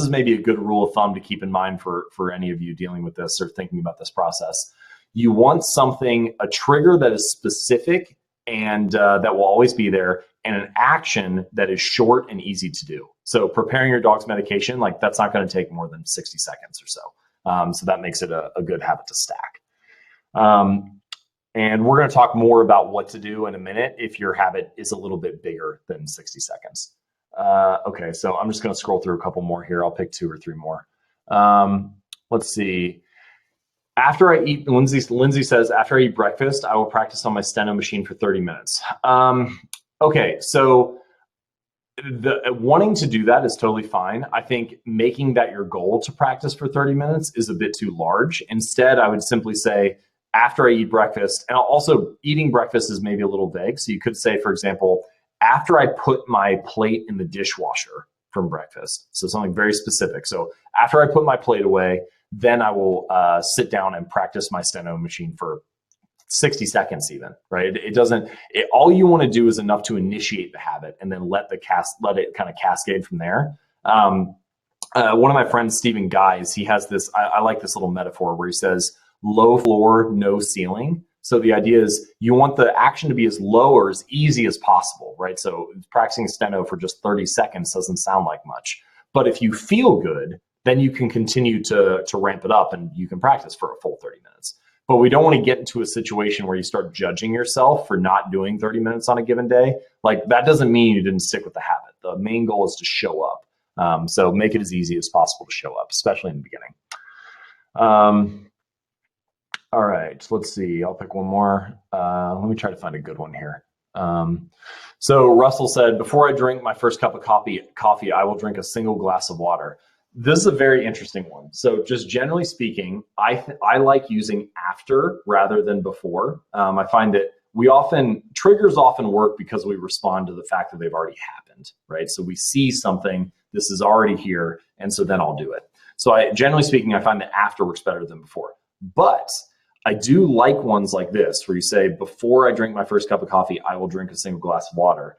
maybe a good rule of thumb to keep in mind for any of you dealing with this or thinking about this process. You want a trigger that is specific and that will always be there, and an action that is short and easy to do. So preparing your dog's medication, like that's not going to take more than 60 seconds or so. So that makes it a good habit to stack. And we're going to talk more about what to do in a minute if your habit is a little bit bigger than 60 seconds. Okay, so I'm just going to scroll through a couple more here. I'll pick 2 or 3 more. Let's see. After I eat, Lindsay says, after I eat breakfast, I will practice on my steno machine for 30 minutes. Okay, so wanting to do that is totally fine. I think making that your goal to practice for 30 minutes is a bit too large. Instead, I would simply say, after I eat breakfast, and also eating breakfast is maybe a little vague. So you could say, for example, after I put my plate in the dishwasher from breakfast. So something very specific. So after I put my plate away, then I will sit down and practice my steno machine for 60 seconds even, right? All you want to do is enough to initiate the habit and then let it kind of cascade from there. One of my friends, Stephen Guys, he has this, I like this little metaphor where he says, low floor, no ceiling. So the idea is you want the action to be as low or as easy as possible, right? So practicing steno for just 30 seconds doesn't sound like much. But if you feel good, then you can continue to ramp it up and you can practice for a full 30 minutes. But we don't want to get into a situation where you start judging yourself for not doing 30 minutes on a given day. Like that doesn't mean you didn't stick with the habit. The main goal is to show up. So make it as easy as possible to show up, especially in the beginning. All right, let's see. I'll pick one more. Let me try to find a good one here. So Russell said, before I drink my first cup of coffee, I will drink a single glass of water. This is a very interesting one. So just generally speaking, I like using after rather than before. I find that triggers often work because we respond to the fact that they've already happened, right? So we see something, this is already here, and so then I'll do it. So generally speaking, I find that after works better than before. But I do like ones like this where you say, before I drink my first cup of coffee, I will drink a single glass of water.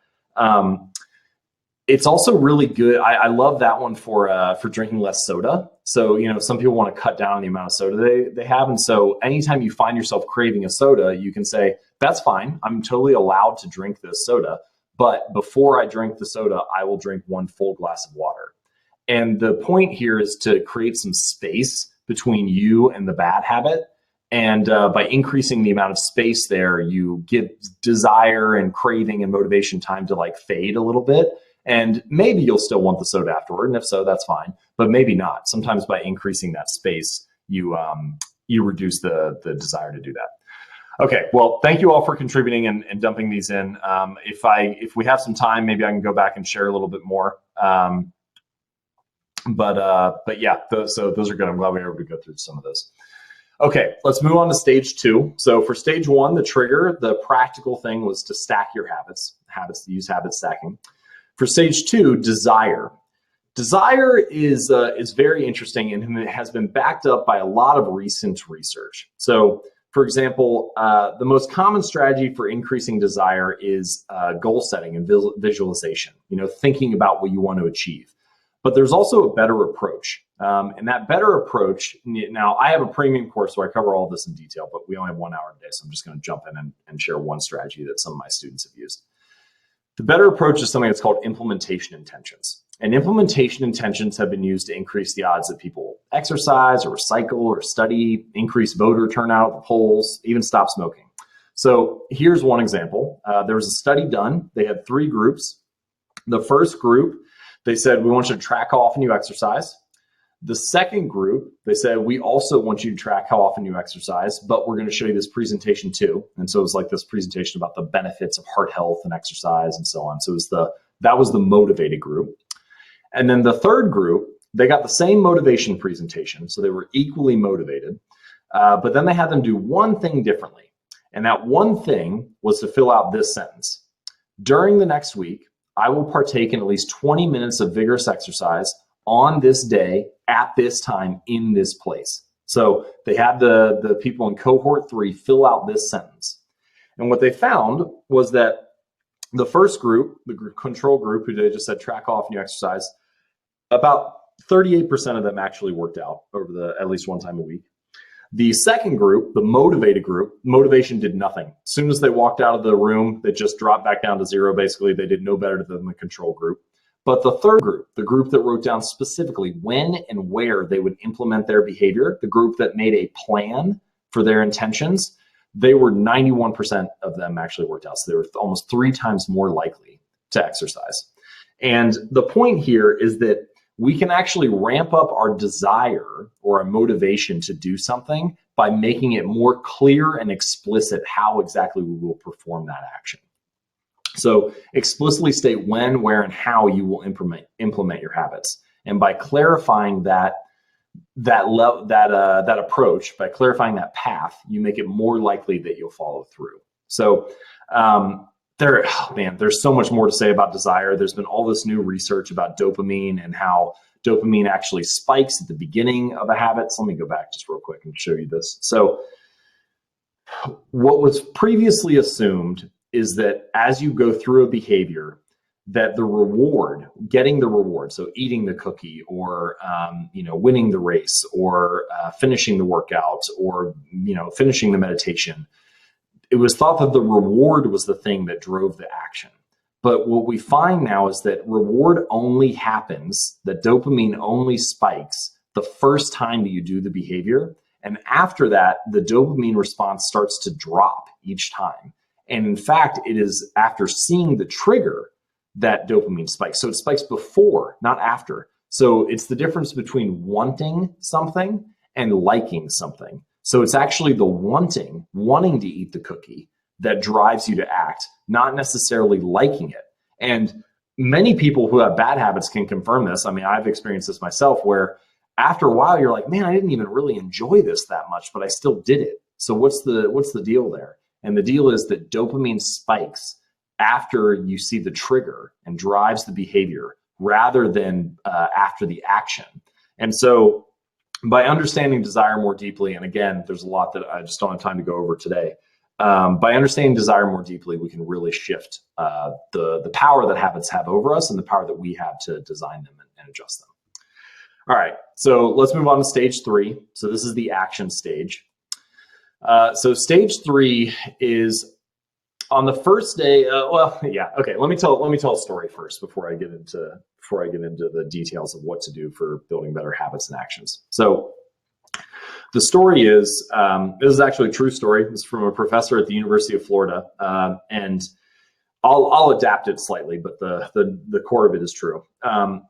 It's also really good. I love that one for drinking less soda. So, some people want to cut down on the amount of soda they have. And so anytime you find yourself craving a soda, you can say, that's fine. I'm totally allowed to drink this soda. But before I drink the soda, I will drink one full glass of water. And the point here is to create some space between you and the bad habit. And by increasing the amount of space there, you give desire and craving and motivation time to fade a little bit. And maybe you'll still want the soda afterward. And if so, that's fine, but maybe not. Sometimes by increasing that space, you reduce the desire to do that. Okay, well, thank you all for contributing and dumping these in. If we have some time, maybe I can go back and share a little bit more. But yeah, so those are good. I'm glad we were able to go through some of those. Okay, let's move on to stage 2. So for stage 1, the trigger, the practical thing was to stack your habits to use habit stacking. For stage 2, desire. Desire is very interesting and it has been backed up by a lot of recent research. So For example, the most common strategy for increasing desire is goal setting and visualization, thinking about what you want to achieve. But there's also a better approach. And that better approach, now I have a premium course, so I cover all this in detail, but we only have 1 hour today, so I'm just going to jump in and share one strategy that some of my students have used. The better approach is something that's called implementation intentions. And implementation intentions have been used to increase the odds that people exercise or recycle or study, increase voter turnout at the polls, even stop smoking. So here's one example. There was a study done. They had 3 groups. The first group, they said, we want you to track how often you exercise. The second group, they said, we also want you to track how often you exercise, but we're going to show you this presentation too. And so it was like this presentation about the benefits of heart health and exercise and so on. So that was the motivated group. And then the third group, they got the same motivation presentation. So they were equally motivated, but then they had them do one thing differently. And that one thing was to fill out this sentence. During the next week, I will partake in at least 20 minutes of vigorous exercise on this day, at this time, in this place. So they had the people in cohort 3 fill out this sentence. And what they found was that the first group, the control group, who they just said track how often you exercise, about 38% of them actually worked out over at least one time a week. The second group, the motivated group, motivation did nothing. As soon as they walked out of the room, they just dropped back down to 0. Basically, they did no better than the control group. But the third group, the group that wrote down specifically when and where they would implement their behavior, the group that made a plan for their intentions, they were 91% of them actually worked out. So they were almost 3 times more likely to exercise. And the point here is that we can actually ramp up our desire or our motivation to do something by making it more clear and explicit how exactly we will perform that action. So explicitly state when, where, and how you will implement your habits. And by clarifying that approach, by clarifying that path, you make it more likely that you'll follow through. So there's so much more to say about desire. There's been all this new research about dopamine and how dopamine actually spikes at the beginning of a habit. So let me go back just real quick and show you this. So what was previously assumed is that as you go through a behavior, that the reward, getting the reward, so eating the cookie or winning the race or finishing the workout or finishing the meditation, it was thought that the reward was the thing that drove the action. But what we find now is that reward only happens, that dopamine only spikes the first time that you do the behavior. And after that, the dopamine response starts to drop each time. And in fact, it is after seeing the trigger that dopamine spikes. So it spikes before, not after. So it's the difference between wanting something and liking something. So it's actually the wanting to eat the cookie that drives you to act, not necessarily liking it. And many people who have bad habits can confirm this. I mean, I've experienced this myself where after a while you're like, man, I didn't even really enjoy this that much, but I still did it. So what's the deal there? And the deal is that dopamine spikes after you see the trigger and drives the behavior rather than after the action. And so by understanding desire more deeply, and again, there's a lot that I just don't have time to go over today. By understanding desire more deeply, we can really shift the power that habits have over us and the power that we have to design them and adjust them. All right, so let's move on to stage 3. So this is the action stage. So stage 3 is on the first day. Okay. Let me tell a story first before I get into the details of what to do for building better habits and actions. So the story is this is actually a true story. This is from a professor at the University of Florida, and I'll adapt it slightly, but the core of it is true.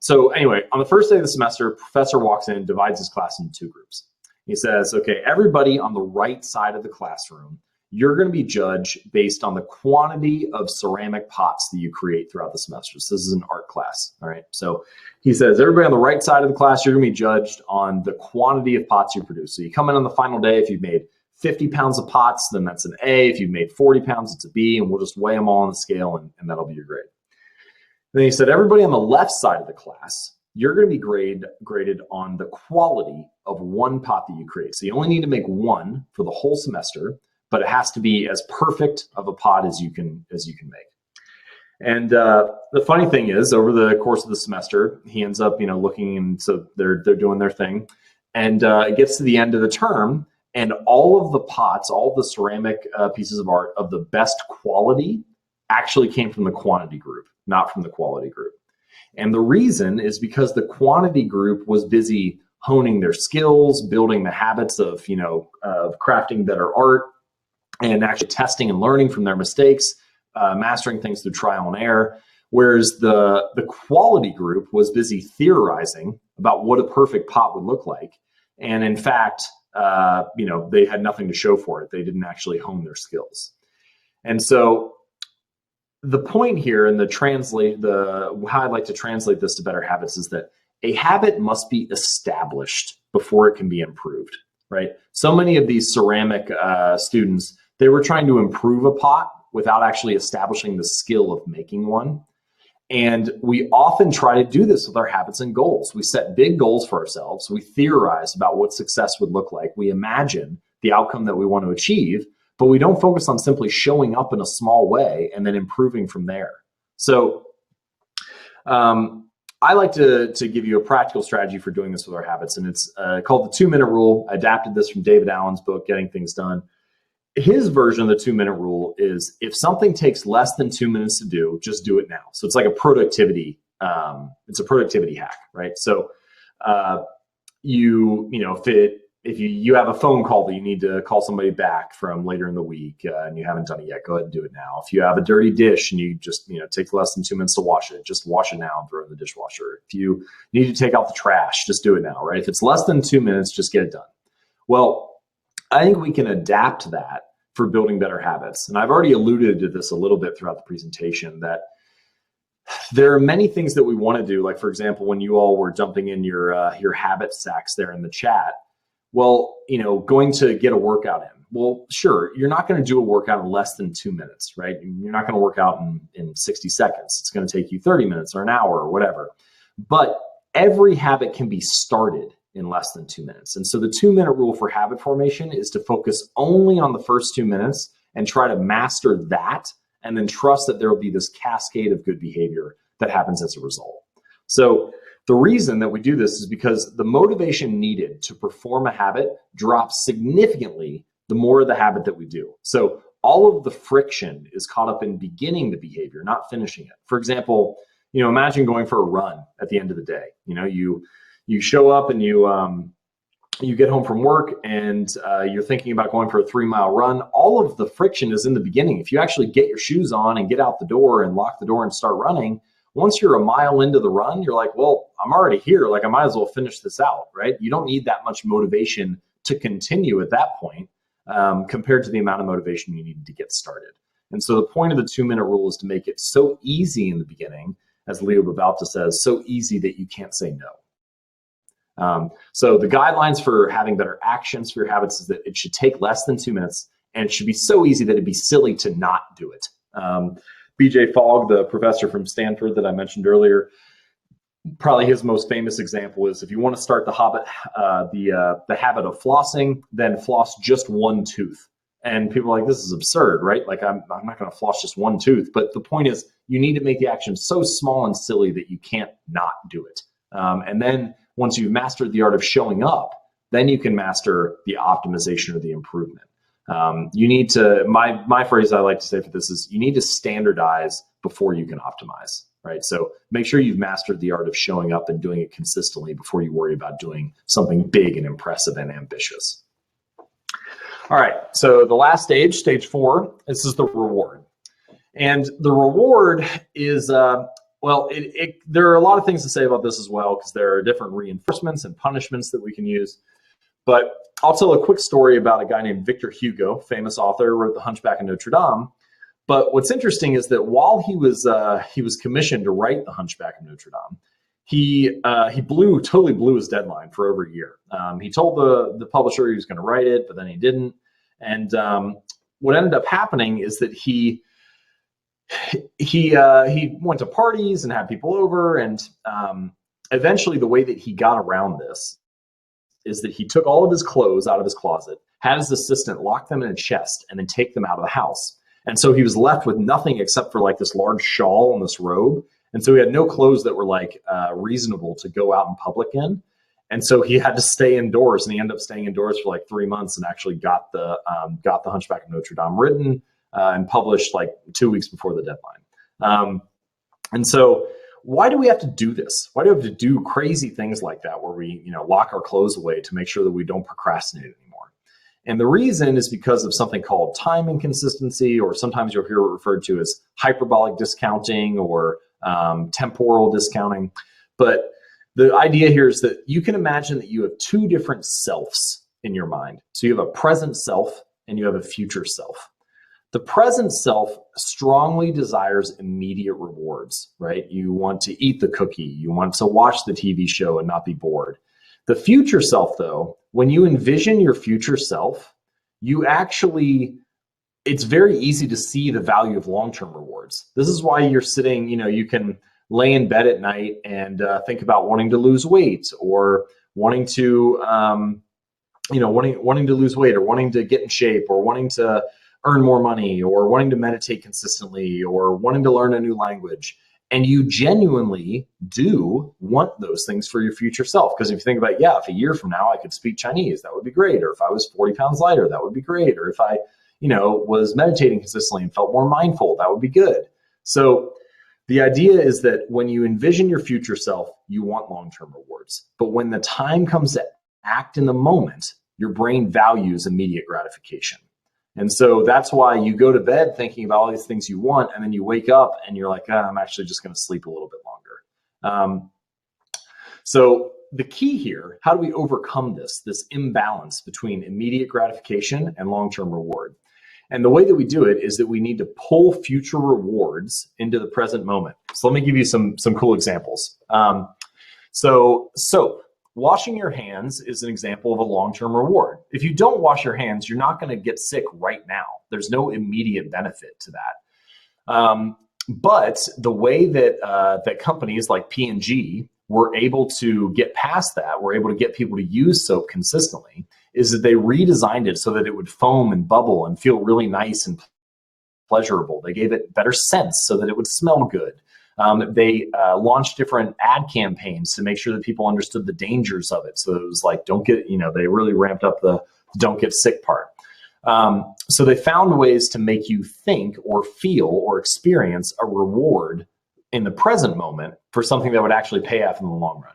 So anyway, on the first day of the semester, professor walks in, divides his class into 2 groups. He says, okay, everybody on the right side of the classroom, you're going to be judged based on the quantity of ceramic pots that you create throughout the semester. So this is an art class, all right? So he says, everybody on the right side of the class, you're going to be judged on the quantity of pots you produce. So you come in on the final day, if you've made 50 pounds of pots, then that's an A. If you've made 40 pounds, it's a B, and we'll just weigh them all on the scale, and that'll be your grade. Then he said, everybody on the left side of the class, you're going to be graded on the quality of one pot that you create. So you only need to make one for the whole semester, but it has to be as perfect of a pot as you can make. And the funny thing is, over the course of the semester, he ends up, looking, and so they're doing their thing, and it gets to the end of the term, and all of the pots, all of the ceramic pieces of art of the best quality actually came from the quantity group, not from the quality group. And the reason is because the quantity group was busy honing their skills, building the habits of, of crafting better art, and actually testing and learning from their mistakes, mastering things through trial and error. Whereas the quality group was busy theorizing about what a perfect pot would look like. And in fact, they had nothing to show for it. They didn't actually hone their skills. And so the point here, and how I'd like to translate this to better habits, is that a habit must be established before it can be improved, right? So many of these ceramic students, they were trying to improve a pot without actually establishing the skill of making one. And we often try to do this with our habits and goals. We set big goals for ourselves. We theorize about what success would look like. We imagine the outcome that we want to achieve, but we don't focus on simply showing up in a small way and then improving from there. So I like to give you a practical strategy for doing this with our habits, and it's called the 2-minute rule. I adapted this from David Allen's book, Getting Things Done. His version of the 2-minute rule is, if something takes less than 2 minutes to do, just do it now. So it's like a productivity, it's a productivity hack, right? So if you have a phone call that you need to call somebody back from later in the week and you haven't done it yet, go ahead and do it now. If you have a dirty dish and you just, take less than 2 minutes to wash it, just wash it now and throw it in the dishwasher. If you need to take out the trash, just do it now, right? If it's less than 2 minutes, just get it done. Well, I think we can adapt that for building better habits. And I've already alluded to this a little bit throughout the presentation, that there are many things that we want to do. Like, for example, when you all were dumping in your habit stacks there in the chat, well, going to get a workout in. Well, sure, you're not going to do a workout in less than 2 minutes, right? You're not going to work out in 60 seconds. It's going to take you 30 minutes or an hour or whatever. But every habit can be started in less than 2 minutes. And so the 2-minute rule for habit formation is to focus only on the first 2 minutes and try to master that, and then trust that there will be this cascade of good behavior that happens as a result. So the reason that we do this is because the motivation needed to perform a habit drops significantly the more of the habit that we do. So all of the friction is caught up in beginning the behavior, not finishing it. For example, imagine going for a run at the end of the day. You show up and you get home from work and you're thinking about going for a 3-mile run. All of the friction is in the beginning. If you actually get your shoes on and get out the door and lock the door and start running, once you're a mile into the run, you're like, well, I'm already here. Like, I might as well finish this out, right? You don't need that much motivation to continue at that point compared to the amount of motivation you need to get started. And so the point of the 2-minute rule is to make it so easy in the beginning, as Leo Babauta says, so easy that you can't say no. So the guidelines for having better actions for your habits is that it should take less than 2 minutes, and it should be so easy that it'd be silly to not do it. BJ Fogg, the professor from Stanford that I mentioned earlier, probably his most famous example is, if you want to start the habit of flossing, then floss just one tooth. And people are like, this is absurd, right? Like, I'm not going to floss just one tooth. But the point is, you need to make the action so small and silly that you can't not do it. And then once you've mastered the art of showing up, then you can master the optimization or the improvement. You need to, my phrase I like to say for this is, you need to standardize before you can optimize, right? So make sure you've mastered the art of showing up and doing it consistently before you worry about doing something big and impressive and ambitious. All right, so the last stage, stage 4, this is the reward. And the reward is, well, there are a lot of things to say about this as well, because there are different reinforcements and punishments that we can use. But I'll tell a quick story about a guy named Victor Hugo, famous author, wrote The Hunchback of Notre Dame. But what's interesting is that while he was commissioned to write The Hunchback of Notre Dame, he totally blew his deadline for over a year. He told the publisher he was going to write it, but then he didn't. And what ended up happening is that he went to parties and had people over, and eventually, the way that he got around this is that he took all of his clothes out of his closet, had his assistant lock them in a chest, and then take them out of the house. And so he was left with nothing except for like this large shawl and this robe. And so he had no clothes that were like reasonable to go out in public in. And so he had to stay indoors, and he ended up staying indoors for like 3 months and actually got the Hunchback of Notre Dame written and published like 2 weeks before the deadline. And so why do we have to do this? Why do we have to do crazy things like that where we, lock our clothes away to make sure that we don't procrastinate anymore? And the reason is because of something called time inconsistency, or sometimes you'll hear it referred to as hyperbolic discounting or temporal discounting. But the idea here is that you can imagine that you have two different selves in your mind. So you have a present self and you have a future self. The present self strongly desires immediate rewards, right? You want to eat the cookie. You want to watch the TV show and not be bored. The future self, though, when you envision your future self, it's very easy to see the value of long-term rewards. This is why you're sitting, you can lay in bed at night and think about wanting to lose weight, or wanting to, wanting to lose weight, or wanting to get in shape, or wanting to earn more money, or wanting to meditate consistently, or wanting to learn a new language. And you genuinely do want those things for your future self. Because if you think about, if a year from now I could speak Chinese, that would be great. Or if I was 40 pounds lighter, that would be great. Or if I, was meditating consistently and felt more mindful, that would be good. So the idea is that when you envision your future self, you want long-term rewards. But when the time comes to act in the moment, your brain values immediate gratification. And so that's why you go to bed thinking about all these things you want, and then you wake up and you're like, I'm actually just going to sleep a little bit longer. So the key here, how do we overcome this imbalance between immediate gratification and long-term reward? And the way that we do it is that we need to pull future rewards into the present moment. So let me give you some cool examples. So soap. Washing your hands is an example of a long-term reward. If you don't wash your hands, you're not going to get sick right now. There's no immediate benefit to that. But the way that companies like P&G were able to get past that, were able to get people to use soap consistently, is that they redesigned it so that it would foam and bubble and feel really nice and pleasurable. They gave it better scents so that it would smell good. They launched different ad campaigns to make sure that people understood the dangers of it. So it was like, they really ramped up the don't get sick part. So they found ways to make you think or feel or experience a reward in the present moment for something that would actually pay off in the long run.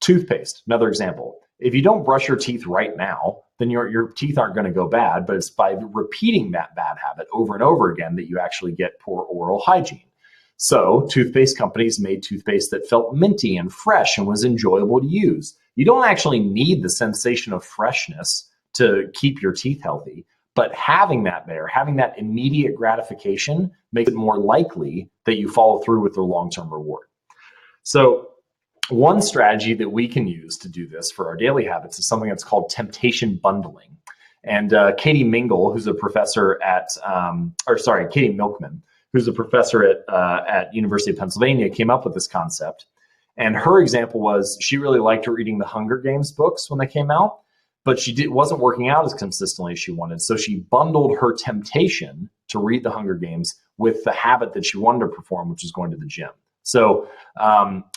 Toothpaste, another example. If you don't brush your teeth right now, then your teeth aren't going to go bad, but it's by repeating that bad habit over and over again that you actually get poor oral hygiene. So toothpaste companies made toothpaste that felt minty and fresh and was enjoyable to use. You don't actually need the sensation of freshness to keep your teeth healthy, but having that immediate gratification makes it more likely that you follow through with their long-term reward. So one strategy that we can use to do this for our daily habits is something that's called temptation bundling. And Katie Mingle, who's a professor Katie Milkman, who's a professor at University of Pennsylvania, came up with this concept. And her example was she really liked reading the Hunger Games books when they came out, but she wasn't working out as consistently as she wanted. So she bundled her temptation to read the Hunger Games with the habit that she wanted to perform, which is going to the gym. So,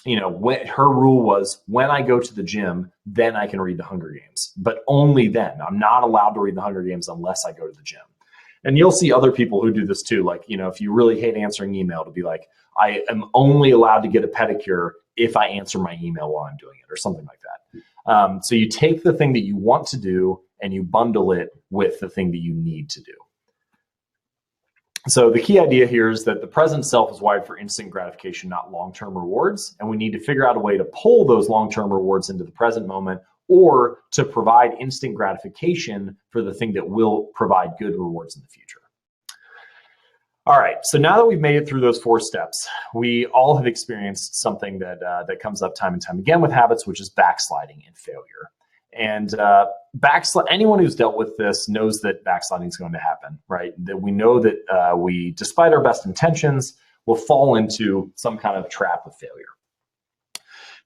when her rule was, when I go to the gym, then I can read the Hunger Games, but only then. I'm not allowed to read the Hunger Games unless I go to the gym. And you'll see other people who do this too. Like, if you really hate answering email, to be like, I am only allowed to get a pedicure if I answer my email while I'm doing it, or something like that. So you take the thing that you want to do and you bundle it with the thing that you need to do. So the key idea here is that the present self is wired for instant gratification, not long-term rewards. And we need to figure out a way to pull those long-term rewards into the present moment, or to provide instant gratification for the thing that will provide good rewards in the future. All right, so now that we've made it through those 4 steps, we all have experienced something that comes up time and time again with habits, which is backsliding and failure. And anyone who's dealt with this knows that backsliding is going to happen, right? That we know that we, despite our best intentions, will fall into some kind of trap of failure.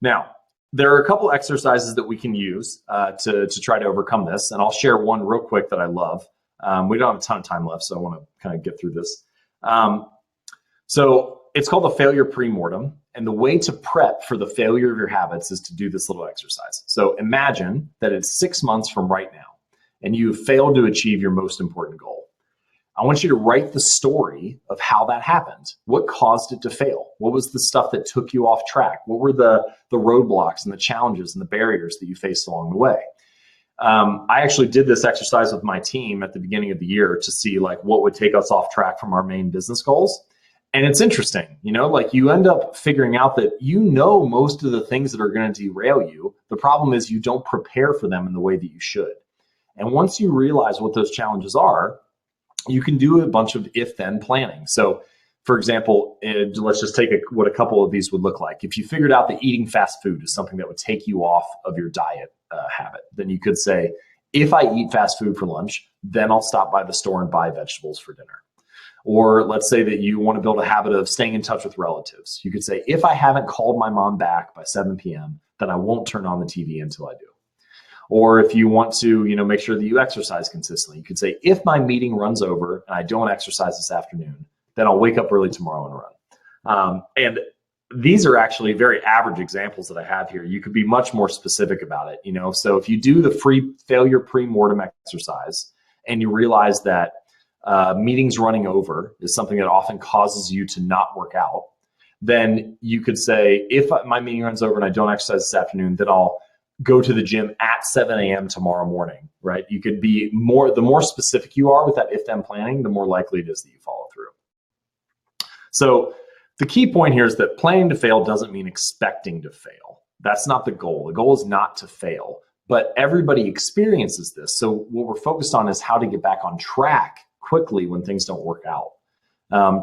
Now, there are a couple exercises that we can use to try to overcome this. And I'll share one real quick that I love. We don't have a ton of time left, so I want to kind of get through this. So it's called a failure pre-mortem. And the way to prep for the failure of your habits is to do this little exercise. So imagine that it's 6 months from right now, and you've failed to achieve your most important goal. I want you to write the story of how that happened. What caused it to fail? What was the stuff that took you off track? What were the roadblocks and the challenges and the barriers that you faced along the way? I actually did this exercise with my team at the beginning of the year to see like what would take us off track from our main business goals. And it's interesting, like you end up figuring out that most of the things that are going to derail you. The problem is you don't prepare for them in the way that you should. And once you realize what those challenges are, you can do a bunch of if-then planning. So for example, let's just take what a couple of these would look like. If you figured out that eating fast food is something that would take you off of your diet habit, then you could say, if I eat fast food for lunch, then I'll stop by the store and buy vegetables for dinner. Or let's say that you want to build a habit of staying in touch with relatives. You could say, if I haven't called my mom back by 7 p.m., then I won't turn on the TV until I do. Or if you want to, make sure that you exercise consistently, you could say, if my meeting runs over and I don't exercise this afternoon, then I'll wake up early tomorrow and run. And these are actually very average examples that I have here. You could be much more specific about it, So if you do the failure pre-mortem exercise and you realize that meetings running over is something that often causes you to not work out, then you could say, if my meeting runs over and I don't exercise this afternoon, then I'll go to the gym at 7 a.m. tomorrow morning, right? You could be the more specific you are with that if-then planning, the more likely it is that you follow through. So the key point here is that planning to fail doesn't mean expecting to fail. That's not the goal. The goal is not to fail, but everybody experiences this. So what we're focused on is how to get back on track quickly when things don't work out.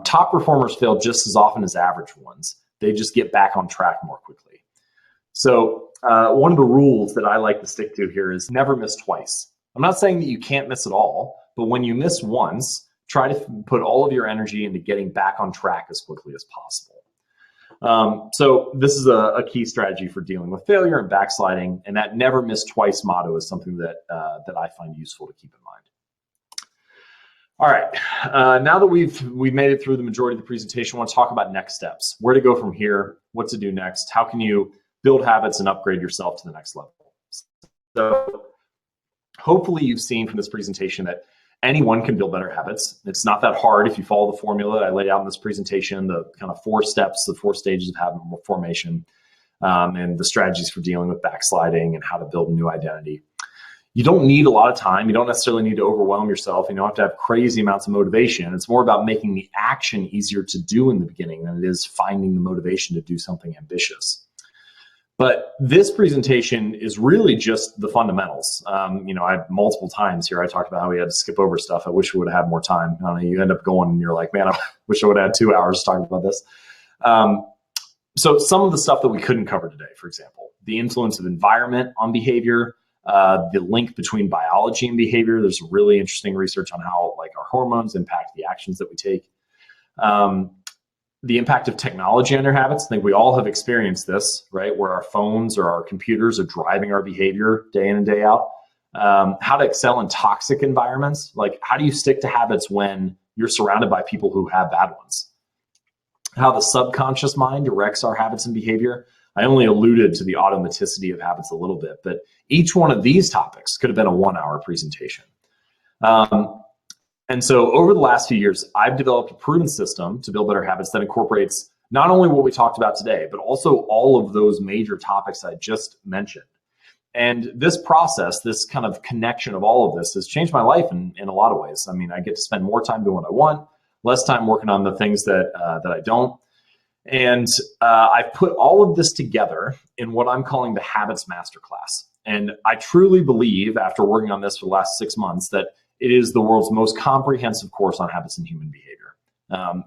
Top performers fail just as often as average ones. They just get back on track more quickly. So one of the rules that I like to stick to here is never miss twice. I'm not saying that you can't miss at all, but when you miss once, try to put all of your energy into getting back on track as quickly as possible. So this is a key strategy for dealing with failure and backsliding, and that never miss twice motto is something that I find useful to keep in mind. All right, now that we've made it through the majority of the presentation, I want to talk about next steps, where to go from here, what to do next, how can you build habits and upgrade yourself to the next level. So hopefully you've seen from this presentation that anyone can build better habits. It's not that hard if you follow the formula that I laid out in this presentation, the kind of 4 steps, the 4 stages of habit formation, and the strategies for dealing with backsliding and how to build a new identity. You don't need a lot of time. You don't necessarily need to overwhelm yourself. You don't have to have crazy amounts of motivation. It's more about making the action easier to do in the beginning than it is finding the motivation to do something ambitious. But this presentation is really just the fundamentals. I multiple times here, I talked about how we had to skip over stuff. I wish we would have had more time. I don't know, you end up going and you're like, man, I wish I would have had 2 hours talking about this. So some of the stuff that we couldn't cover today, for example, the influence of environment on behavior, the link between biology and behavior. There's really interesting research on how our hormones impact the actions that we take. The impact of technology on your habits. I think we all have experienced this, right? Where our phones or our computers are driving our behavior day in and day out. How to excel in toxic environments. Like, how do you stick to habits when you're surrounded by people who have bad ones? How the subconscious mind directs our habits and behavior. I only alluded to the automaticity of habits a little bit, but each one of these topics could have been a 1-hour presentation. And so over the last few years, I've developed a proven system to build better habits that incorporates not only what we talked about today, but also all of those major topics I just mentioned. And this process, this kind of connection of all of this has changed my life in a lot of ways. I mean, I get to spend more time doing what I want, less time working on the things that I don't. And I've put all of this together in what I'm calling the Habits Masterclass. And I truly believe, after working on this for the last 6 months, that it is the world's most comprehensive course on habits and human behavior.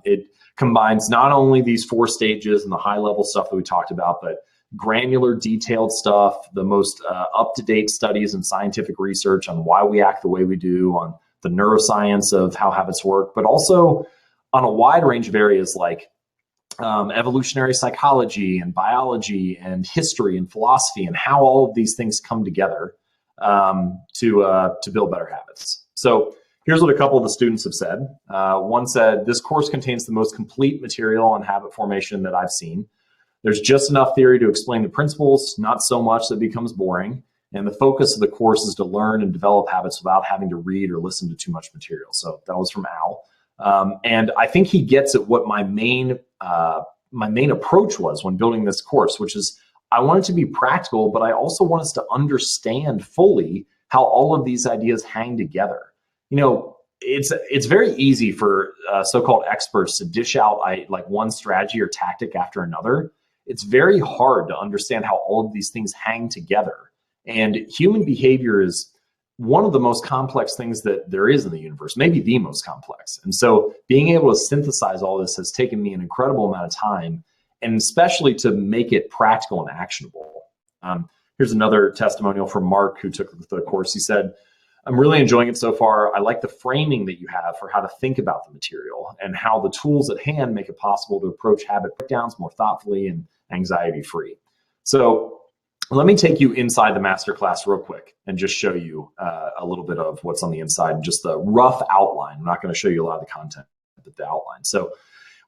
It combines not only these 4 stages and the high-level stuff that we talked about, but granular, detailed stuff, the most up-to-date studies and scientific research on why we act the way we do, on the neuroscience of how habits work, but also on a wide range of areas like evolutionary psychology and biology and history and philosophy and how all of these things come together to build better habits. So here's what a couple of the students have said. One said, this course contains the most complete material on habit formation that I've seen. There's just enough theory to explain the principles, not so much that it becomes boring. And the focus of the course is to learn and develop habits without having to read or listen to too much material. So that was from Al. And I think he gets at what my main approach was when building this course, which is I want it to be practical, but I also want us to understand fully how all of these ideas hang together. You know, it's very easy for so-called experts to dish out like one strategy or tactic after another. It's very hard to understand how all of these things hang together. And human behavior is one of the most complex things that there is in the universe, maybe the most complex. And so being able to synthesize all this has taken me an incredible amount of time, and especially to make it practical and actionable. Here's another testimonial from Mark, who took the course. He said, I'm really enjoying it so far. I like the framing that you have for how to think about the material and how the tools at hand make it possible to approach habit breakdowns more thoughtfully and anxiety-free. So let me take you inside the masterclass real quick and just show you a little bit of what's on the inside and just the rough outline. I'm not going to show you a lot of the content, but the outline. So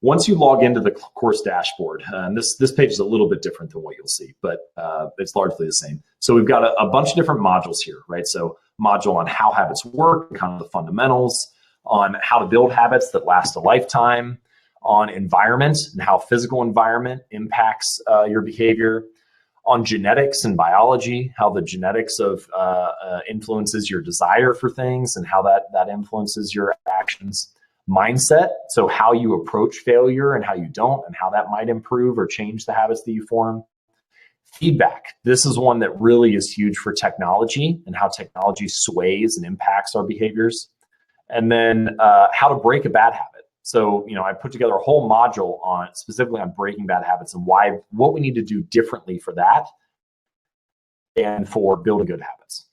once you log into the course dashboard, and this page is a little bit different than what you'll see, but it's largely the same. So we've got a bunch of different modules here, right? So module on how habits work, kind of the fundamentals, on how to build habits that last a lifetime, on environment and how physical environment impacts your behavior, on genetics and biology, how the genetics of influences your desire for things and how that influences your actions. Mindset, so how you approach failure and how you don't, and how that might improve or change the habits that you form. Feedback, this is one that really is huge for technology and how technology sways and impacts our behaviors. And then how to break a bad habit. So, you know, I put together a whole module on specifically on breaking bad habits and what we need to do differently for that and for building good habits.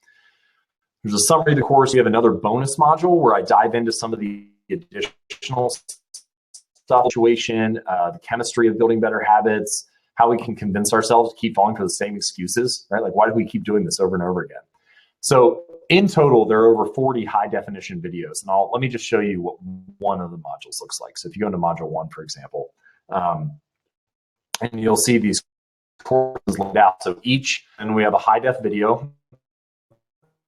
There's a summary of the course. We have another bonus module where I dive into some of the additional stuff, the chemistry of building better habits, how we can convince ourselves to keep falling for the same excuses, right? Like, why do we keep doing this over and over again? So in total, there are over 40 high definition videos. And let me just show you what one of the modules looks like. So if you go into module 1, for example, and you'll see these courses laid out. So and we have a high def video,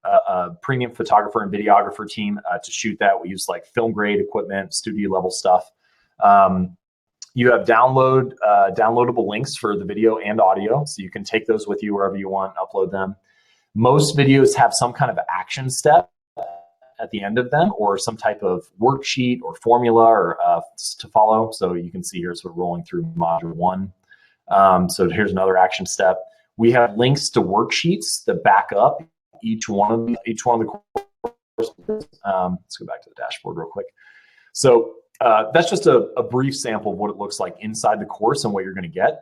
a premium photographer and videographer team to shoot that. We use like film grade equipment, studio level stuff. You have downloadable links for the video and audio, so you can take those with you wherever you want, upload them. Most videos have some kind of action step at the end of them, or some type of worksheet or formula or to follow. So you can see here sort of rolling through module 1. So here's another action step. We have links to worksheets that back up each one of the courses. Let's go back to the dashboard real quick. So that's just a brief sample of what it looks like inside the course and what you're going to get.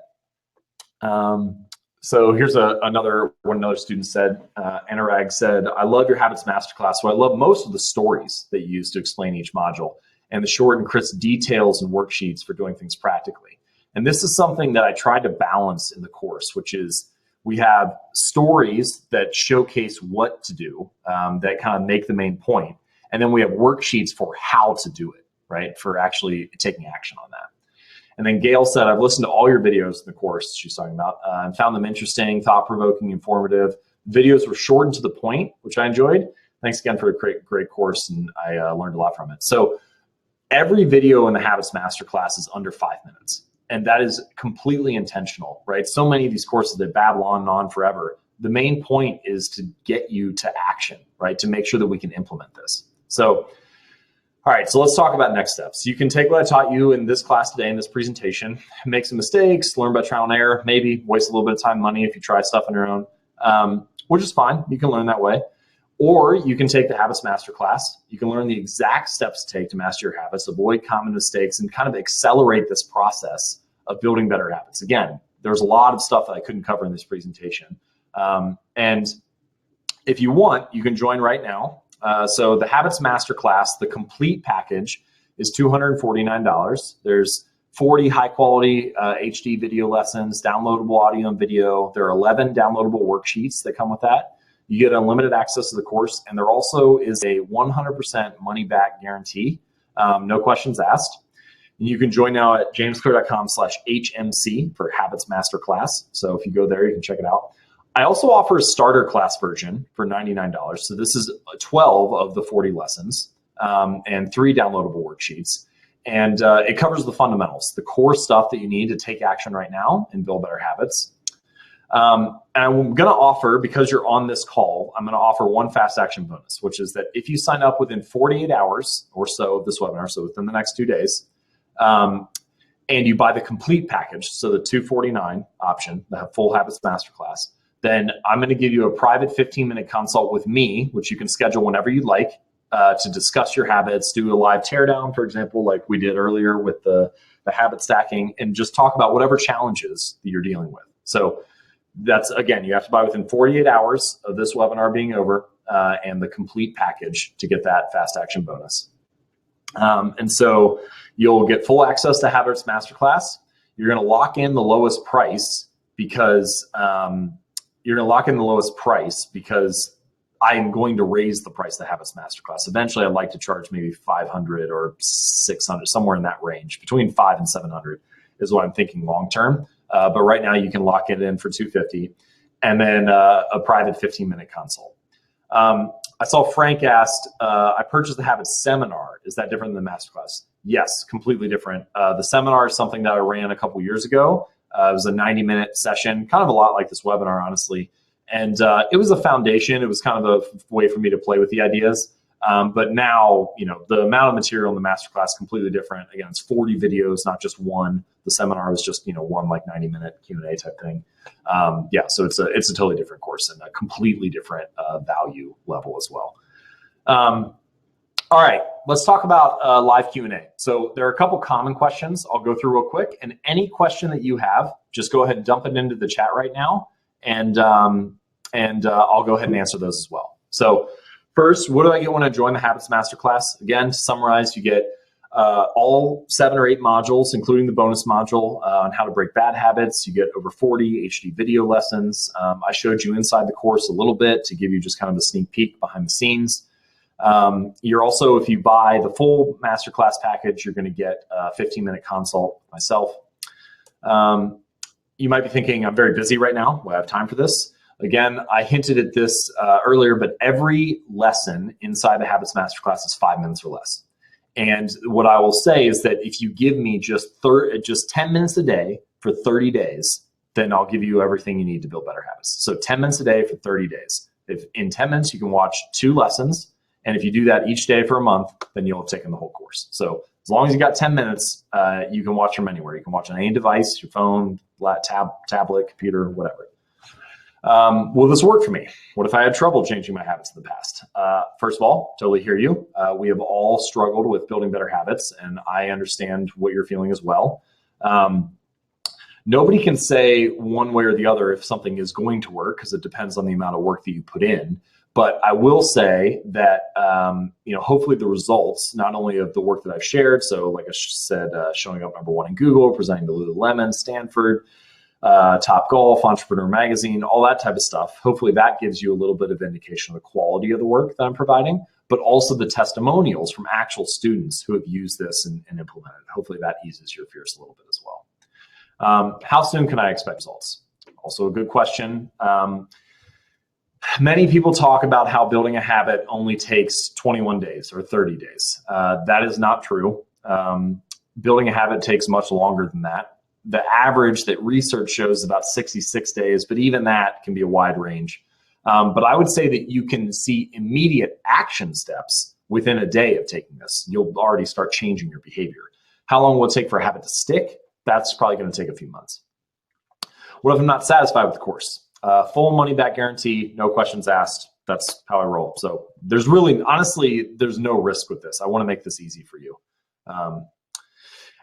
So here's another student said, Anurag said, I love your habits masterclass. So I love most of the stories that you use to explain each module and the short and crisp details and worksheets for doing things practically. And this is something that I tried to balance in the course, which is we have stories that showcase what to do, that kind of make the main point. And then we have worksheets for how to do it, right? For actually taking action on that. And then Gail said, I've listened to all your videos in the course she's talking about and found them interesting, thought-provoking, informative. Videos were short and to the point, which I enjoyed. Thanks again for a great course, and I learned a lot from it. So every video in the Habits Masterclass is under 5 minutes. And that is completely intentional, right? So many of these courses that babble on and on forever. The main point is to get you to action, right? To make sure that we can implement this. So, all right, so let's talk about next steps. You can take what I taught you in this class today, in this presentation, make some mistakes, learn by trial and error, maybe waste a little bit of time and money if you try stuff on your own, which is fine. You can learn that way. Or you can take the Habits Masterclass. You can learn the exact steps to take to master your habits, avoid common mistakes, and kind of accelerate this process of building better habits. Again, there's a lot of stuff that I couldn't cover in this presentation. And if you want, you can join right now. So the Habits Masterclass, the complete package, is $249. There's 40 high quality HD video lessons, downloadable audio and video. There are 11 downloadable worksheets that come with that. You get unlimited access to the course, and there also is a 100% money back guarantee, no questions asked. And you can join now at jamesclear.com/HMC for Habits Masterclass. So if you go there, you can check it out. I also offer a starter class version for $99. So this is 12 of the 40 lessons and 3 downloadable worksheets. And it covers the fundamentals, the core stuff that you need to take action right now and build better habits. And I'm going to offer, because you're on this call, I'm going to offer one fast action bonus, which is that if you sign up within 48 hours or so of this webinar, so within the next 2 days, and you buy the complete package, so the $249 option, the full Habits Masterclass, then I'm going to give you a private 15-minute consult with me, which you can schedule whenever you like, to discuss your habits, do a live teardown, for example, like we did earlier with the habit stacking, and just talk about whatever challenges that you're dealing with. So that's, again, you have to buy within 48 hours of this webinar being over, and the complete package to get that fast action bonus. And so you'll get full access to Habits Masterclass. You're going to lock in the lowest price because I'm going to raise the price of the Habits Masterclass. Eventually, I'd like to charge maybe $500 or $600, somewhere in that range. Between $500 and $700 is what I'm thinking long term. But right now, you can lock it in for $250, and then a private 15-minute consult. I saw Frank asked, I purchased the Habits seminar. Is that different than the Masterclass? Yes, completely different. The seminar is something that I ran a couple years ago. It was a 90-minute session, kind of a lot like this webinar, honestly. And it was a foundation. It was kind of a way for me to play with the ideas. But now, the amount of material in the Masterclass is completely different. Again, it's 40 videos, not just one. The seminar was just, one like 90-minute Q&A type thing. So it's a totally different course and a completely different value level as well. All right, let's talk about live Q&A. So there are a couple common questions I'll go through real quick. And any question that you have, just go ahead and dump it into the chat right now. And I'll go ahead and answer those as well. So first, what do I get when I join the Habits Masterclass? Again, to summarize, you get all 7 or 8 modules, including the bonus module on how to break bad habits. You get over 40 HD video lessons. I showed you inside the course a little bit to give you just kind of a sneak peek behind the scenes. You're also, if you buy the full Masterclass package, you're going to get a 15-minute consult with myself. You might be thinking, I'm very busy right now. Do I have time for this? Again, I hinted at this earlier, but every lesson inside the Habits Masterclass is 5 minutes or less. And what I will say is that if you give me just 10 minutes a day for 30 days, then I'll give you everything you need to build better habits. So 10 minutes a day for 30 days. If in 10 minutes, you can watch 2 lessons. And if you do that each day for a month, then you'll have taken the whole course. So as long as you got 10 minutes, you can watch from anywhere. You can watch on any device, your phone, tablet, computer, whatever. Will this work for me? What if I had trouble changing my habits in the past? First of all, totally hear you. We have all struggled with building better habits, and I understand what you're feeling as well. Nobody can say one way or the other if something is going to work, because it depends on the amount of work that you put in. But I will say that, hopefully the results, not only of the work that I've shared, so like I said, showing up #1 in Google, presenting to Lululemon, Stanford, Top Golf, Entrepreneur Magazine, all that type of stuff. Hopefully that gives you a little bit of indication of the quality of the work that I'm providing, but also the testimonials from actual students who have used this and implemented it. Hopefully that eases your fears a little bit as well. How soon can I expect results? Also a good question. Many people talk about how building a habit only takes 21 days or 30 days. That is not true. Building a habit takes much longer than that. The average that research shows is about 66 days, but even that can be a wide range. But I would say that you can see immediate action steps within a day of taking this. You'll already start changing your behavior. How long will it take for a habit to stick? That's probably going to take a few months. What if I'm not satisfied with the course? Full money back guarantee, no questions asked. That's how I roll. So there's really, honestly, there's no risk with this. I want to make this easy for you.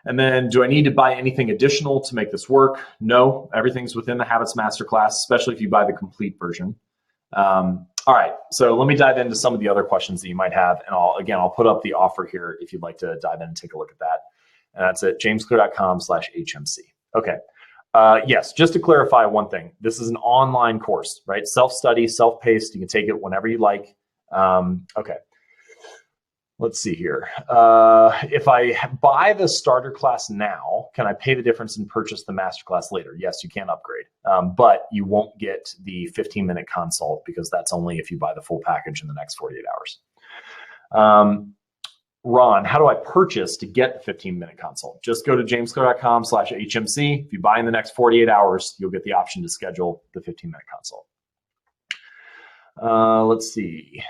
And then, do I need to buy anything additional to make this work? No, everything's within the Habits Masterclass, especially if you buy the complete version. All right, so let me dive into some of the other questions that you might have. And I'll put up the offer here if you'd like to dive in and take a look at that. And that's at jamesclear.com/HMC. Okay. Yes, just to clarify one thing, this is an online course, right? Self-study, self-paced. You can take it whenever you like. Okay. Let's see here. If I buy the starter class now, can I pay the difference and purchase the masterclass later? Yes, you can upgrade, but you won't get the 15-minute consult because that's only if you buy the full package in the next 48 hours. Ron, how do I purchase to get the 15-minute consult? Just go to jamesclear.com/HMC. If you buy in the next 48 hours, you'll get the option to schedule the 15-minute consult. Let's see.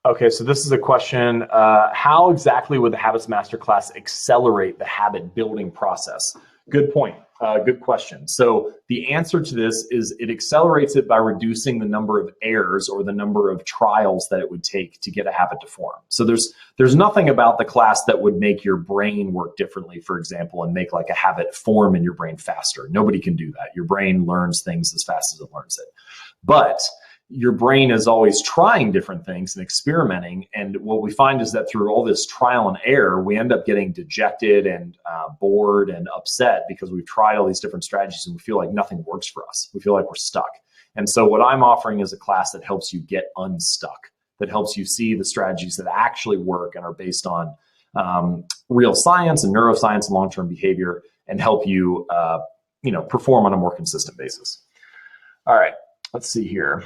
Okay, so this is a question. How exactly would the Habits Masterclass accelerate the habit building process? Good point. Good question. So the answer to this is it accelerates it by reducing the number of errors or the number of trials that it would take to get a habit to form. So there's nothing about the class that would make your brain work differently, for example, and make like a habit form in your brain faster. Nobody can do that. Your brain learns things as fast as it learns it. But your brain is always trying different things and experimenting. And what we find is that through all this trial and error, we end up getting dejected and bored and upset because we've tried all these different strategies and we feel like nothing works for us. We feel like we're stuck. And so what I'm offering is a class that helps you get unstuck, that helps you see the strategies that actually work and are based on real science and neuroscience and long-term behavior and help you, perform on a more consistent basis. All right, let's see here.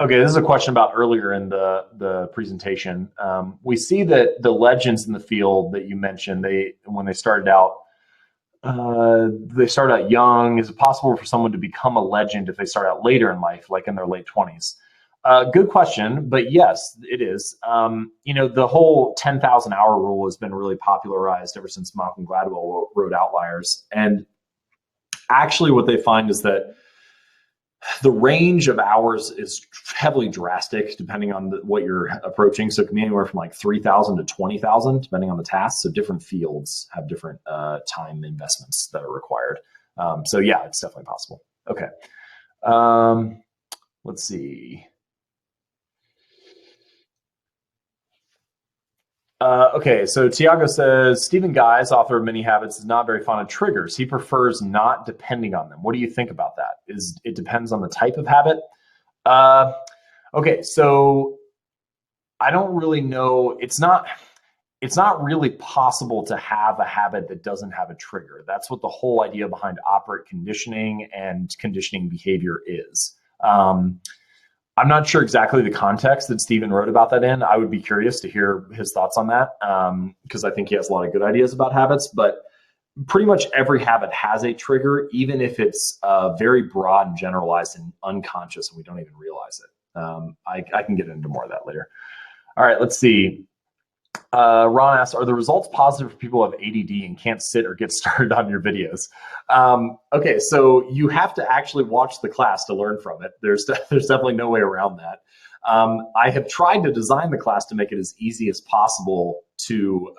Okay, this is a question about earlier in the presentation. We see that the legends in the field that you mentioned, when they started out young. Is it possible for someone to become a legend if they start out later in life, like in their late 20s? Good question, but yes, it is. The whole 10,000 hour rule has been really popularized ever since Malcolm Gladwell wrote Outliers. And actually what they find is that the range of hours is heavily drastic depending on what you're approaching. So it can be anywhere from like 3,000 to 20,000, depending on the task. So different fields have different time investments that are required. So yeah, it's definitely possible. Okay. Let's see. Okay, so Tiago says, Stephen Guys, author of Many Habits, is not very fond of triggers. He prefers not depending on them. What do you think about that? It depends on the type of habit? Okay, so I don't really know. It's not really possible to have a habit that doesn't have a trigger. That's what the whole idea behind operant conditioning and conditioning behavior is. I'm not sure exactly the context that Stephen wrote about that in. I would be curious to hear his thoughts on that because I think he has a lot of good ideas about habits. But pretty much every habit has a trigger, even if it's very broad and generalized and unconscious and we don't even realize it. I can get into more of that later. All right, let's see. Ron asks, are the results positive for people who have ADD and can't sit or get started on your videos? Okay, so you have to actually watch the class to learn from it. There's definitely no way around that. I have tried to design the class to make it as easy as possible to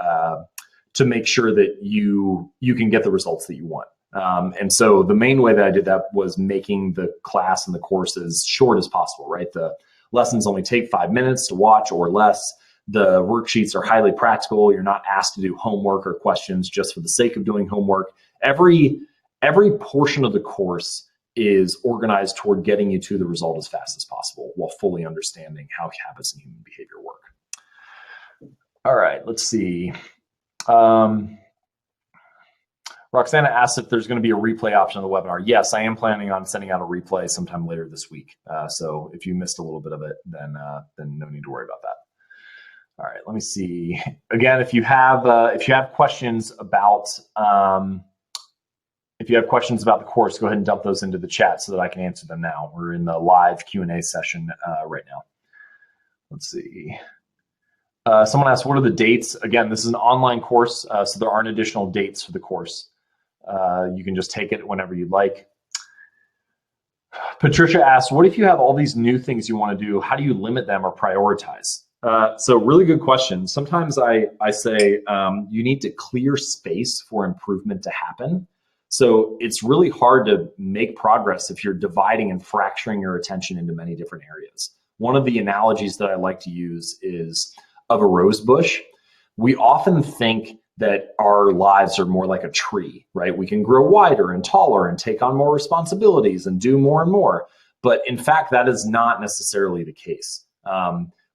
make sure that you can get the results that you want. And so the main way that I did that was making the class and the course as short as possible, right? The lessons only take 5 minutes to watch or less. The worksheets are highly practical. You're not asked to do homework or questions just for the sake of doing homework. Every portion of the course is organized toward getting you to the result as fast as possible while fully understanding how habits and human behavior work. All right, let's see. Roxana asks if there's going to be a replay option on the webinar. Yes, I am planning on sending out a replay sometime later this week. So if you missed a little bit of it, then no need to worry about that. All right, let me see. Again, if you have questions about the course, go ahead and dump those into the chat so that I can answer them now. We're in the live Q&A session right now. Let's see. Someone asked, what are the dates? Again, this is an online course, so there aren't additional dates for the course. You can just take it whenever you'd like. Patricia asks, what if you have all these new things you want to do? How do you limit them or prioritize? So really good question. Sometimes I say you need to clear space for improvement to happen. So it's really hard to make progress if you're dividing and fracturing your attention into many different areas. one of the analogies that I like to use is of a rose bush. We often think that our lives are more like a tree, right? We can grow wider and taller and take on more responsibilities and do more and more. But in fact, that is not necessarily the case.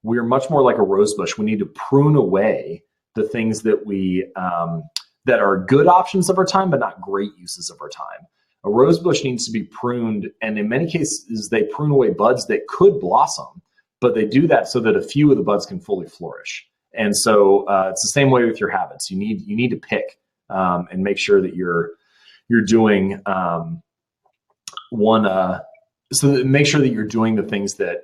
We're much more like a rose bush. We need to prune away the things that we that are good options of our time, but not great uses of our time. A rose bush needs to be pruned, and in many cases, they prune away buds that could blossom, but they do that so that a few of the buds can fully flourish. And so it's the same way with your habits. You need to pick and make sure that you're doing make sure that you're doing the things that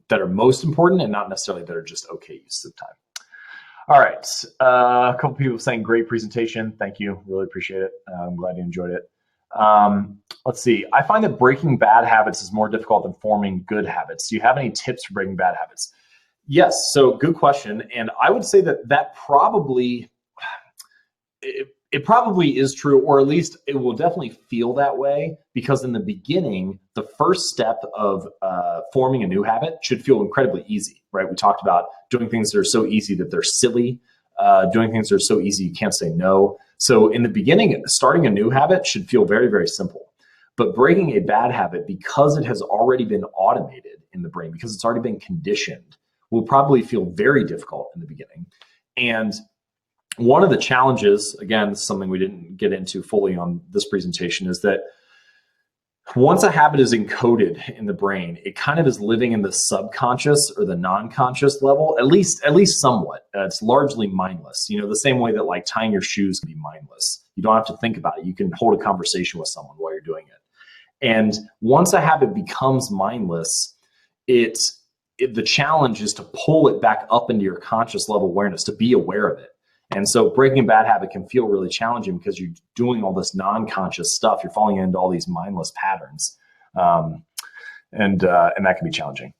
that are most important and not necessarily that are just okay use of time. All right, a couple people saying great presentation. Thank you, really appreciate it. I'm glad you enjoyed it. Let's see. I find that breaking bad habits is more difficult than forming good habits. Do you have any tips for breaking bad habits? Yes. So good question. And I would say that probably, it probably is true, or at least it will definitely feel that way, because in the beginning, the first step of forming a new habit should feel incredibly easy, right? We talked about doing things that are so easy that they're silly, doing things that are so easy you can't say no. So in the beginning, starting a new habit should feel very, very simple. But breaking a bad habit, because it has already been automated in the brain, because it's already been conditioned, will probably feel very difficult in the beginning. And one of the challenges, again, this is something we didn't get into fully on this presentation, is that once a habit is encoded in the brain, it kind of is living in the subconscious or the non-conscious level, at least somewhat. It's largely mindless. You know, the same way that like tying your shoes can be mindless. You don't have to think about it. You can hold a conversation with someone while you're doing it. And once a habit becomes mindless, the challenge is to pull it back up into your conscious level awareness, to be aware of it. And so breaking a bad habit can feel really challenging because you're doing all this non-conscious stuff. You're falling into all these mindless patterns. And that can be challenging.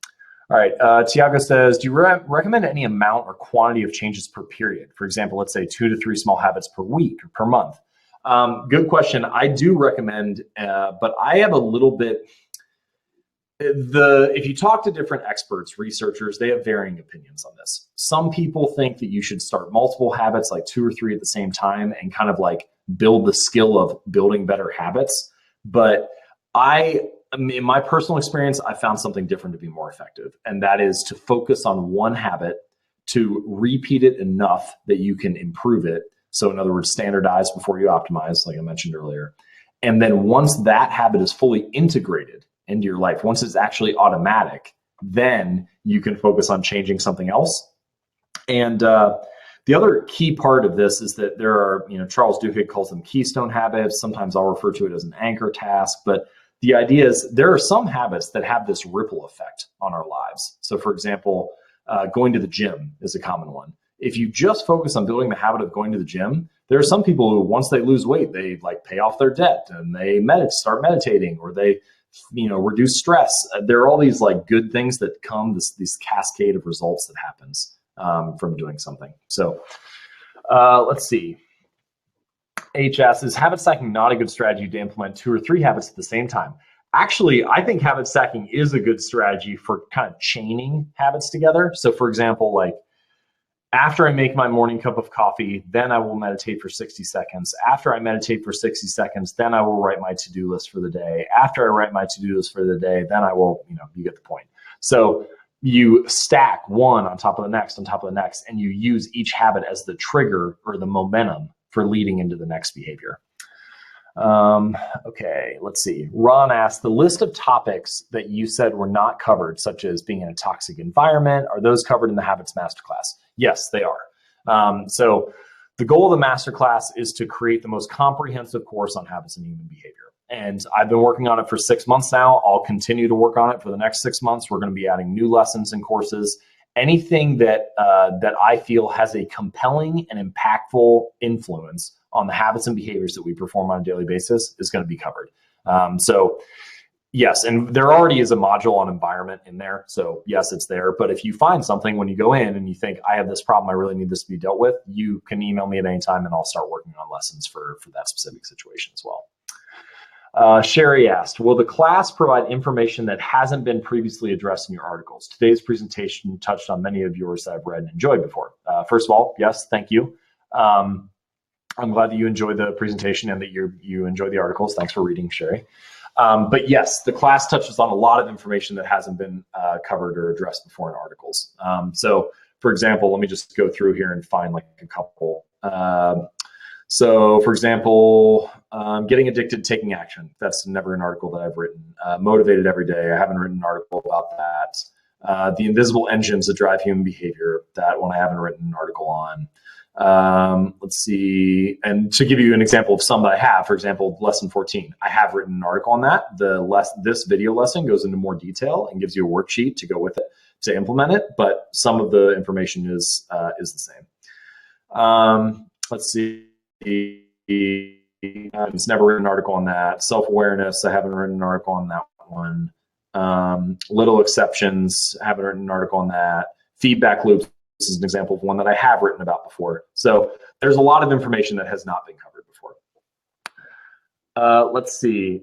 All right. Tiago says, do you recommend any amount or quantity of changes per period? For example, let's say 2 to 3 small habits per week or per month. Good question. I do recommend, but I have a little bit, if you talk to different experts, researchers, they have varying opinions on this. Some people think that you should start multiple habits, like 2 or 3 at the same time, and kind of like build the skill of building better habits. But in my personal experience, I found something different to be more effective. And that is to focus on one habit, to repeat it enough that you can improve it. So in other words, standardize before you optimize, like I mentioned earlier. And then once that habit is fully integrated into your life, once it's actually automatic, then you can focus on changing something else. And the other key part of this is that there are, Charles Duhigg calls them keystone habits. Sometimes I'll refer to it as an anchor task. But the idea is there are some habits that have this ripple effect on our lives. So for example, going to the gym is a common one. If you just focus on building the habit of going to the gym, there are some people who, once they lose weight, they like pay off their debt and they start meditating, or they reduce stress. There are all these like good things that come, this cascade of results that happens from doing something. So let's see. H asks, is habit stacking not a good strategy to implement 2 or 3 habits at the same time? Actually, I think habit stacking is a good strategy for kind of chaining habits together. So for example, like after I make my morning cup of coffee, then I will meditate for 60 seconds. After I meditate for 60 seconds, then I will write my to-do list for the day. After I write my to-do list for the day, then I will, you get the point. So you stack one on top of the next, on top of the next, and you use each habit as the trigger or the momentum for leading into the next behavior. Okay, let's see. Ron asked, the list of topics that you said were not covered, such as being in a toxic environment, are those covered in the Habits Masterclass? Yes, they are. So the goal of the masterclass is to create the most comprehensive course on habits and human behavior. And I've been working on it for 6 months now. I'll continue to work on it for the next 6 months. We're going to be adding new lessons and courses. Anything that I feel has a compelling and impactful influence on the habits and behaviors that we perform on a daily basis is going to be covered. So yes, and there already is a module on environment in there. So yes, it's there. But if you find something when you go in and you think, I have this problem, I really need this to be dealt with, you can email me at any time and I'll start working on lessons for that specific situation as well. Sherry asked, will the class provide information that hasn't been previously addressed in your articles? Today's presentation touched on many of yours that I've read and enjoyed before. First of all, yes, thank you. I'm glad that you enjoyed the presentation and that you enjoyed the articles. Thanks for reading, Sherry. But yes, the class touches on a lot of information that hasn't been covered or addressed before in articles. So for example, let me just go through here and find like a couple. So for example, getting addicted, taking action. That's never an article that I've written. Motivated every day. I haven't written an article about that. The invisible engines that drive human behavior. That one I haven't written an article on. Let's see. And to give you an example of some that I have, for example, lesson 14, I have written an article on that. This video lesson goes into more detail and gives you a worksheet to go with it to implement it. But some of the information is the same. Let's see. It's never written an article on that. Self-awareness, I haven't written an article on that one. Little exceptions, I haven't written an article on that. Feedback loops, this is an example of one that I have written about before. So there's a lot of information that has not been covered before. Let's see.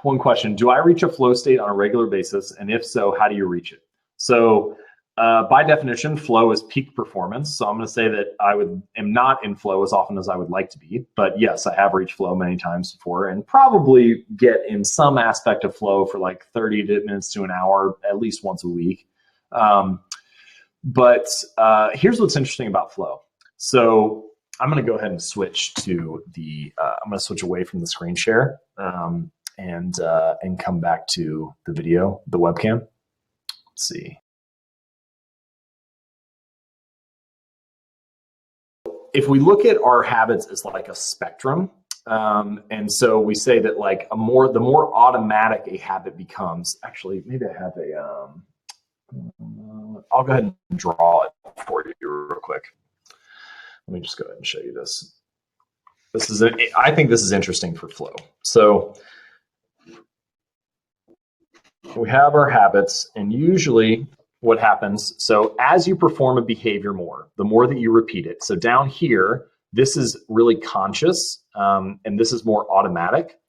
One question, do I reach a flow state on a regular basis? And if so, how do you reach it? So by definition, flow is peak performance. So I'm going to say that I am not in flow as often as I would like to be. But yes, I have reached flow many times before and probably get in some aspect of flow for like 30 minutes to an hour, at least once a week. But here's what's interesting about flow. So I'm going to go ahead and switch to I'm going to switch away from the screen share and come back to the video, the webcam. Let's see. If we look at our habits as like a spectrum, and so we say that like the more automatic a habit becomes, actually, maybe I have I'll go ahead and draw it for you real quick. Let me just go ahead and show you this. I think this is interesting for flow. So we have our habits, and usually what happens, so as you perform a behavior more, the more that you repeat it. So down here, this is really conscious, and this is more automatic.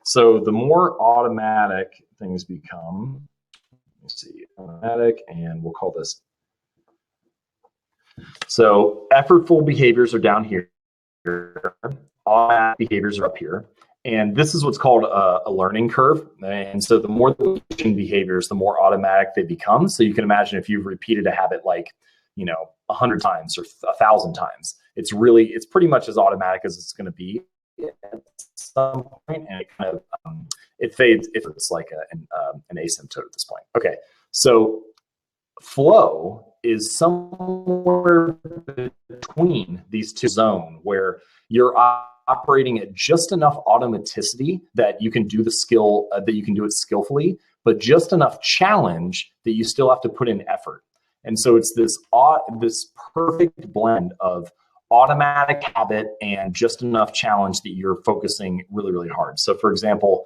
So the more automatic things become, let's see, automatic, and we'll call this. So effortful behaviors are down here. Automatic behaviors are up here. And this is what's called a learning curve. And so the more behaviors, the more automatic they become. So you can imagine if you've repeated a habit like, 100 times or 1,000 times, it's pretty much as automatic as it's going to be at some point, and it kind of it fades if it's like an asymptote at this point. Okay, so flow is somewhere between these two zones where you're operating at just enough automaticity that you can do the skill, that you can do it skillfully, but just enough challenge that you still have to put in effort. And so it's this perfect blend of automatic habit and just enough challenge that you're focusing really, really hard. So for example,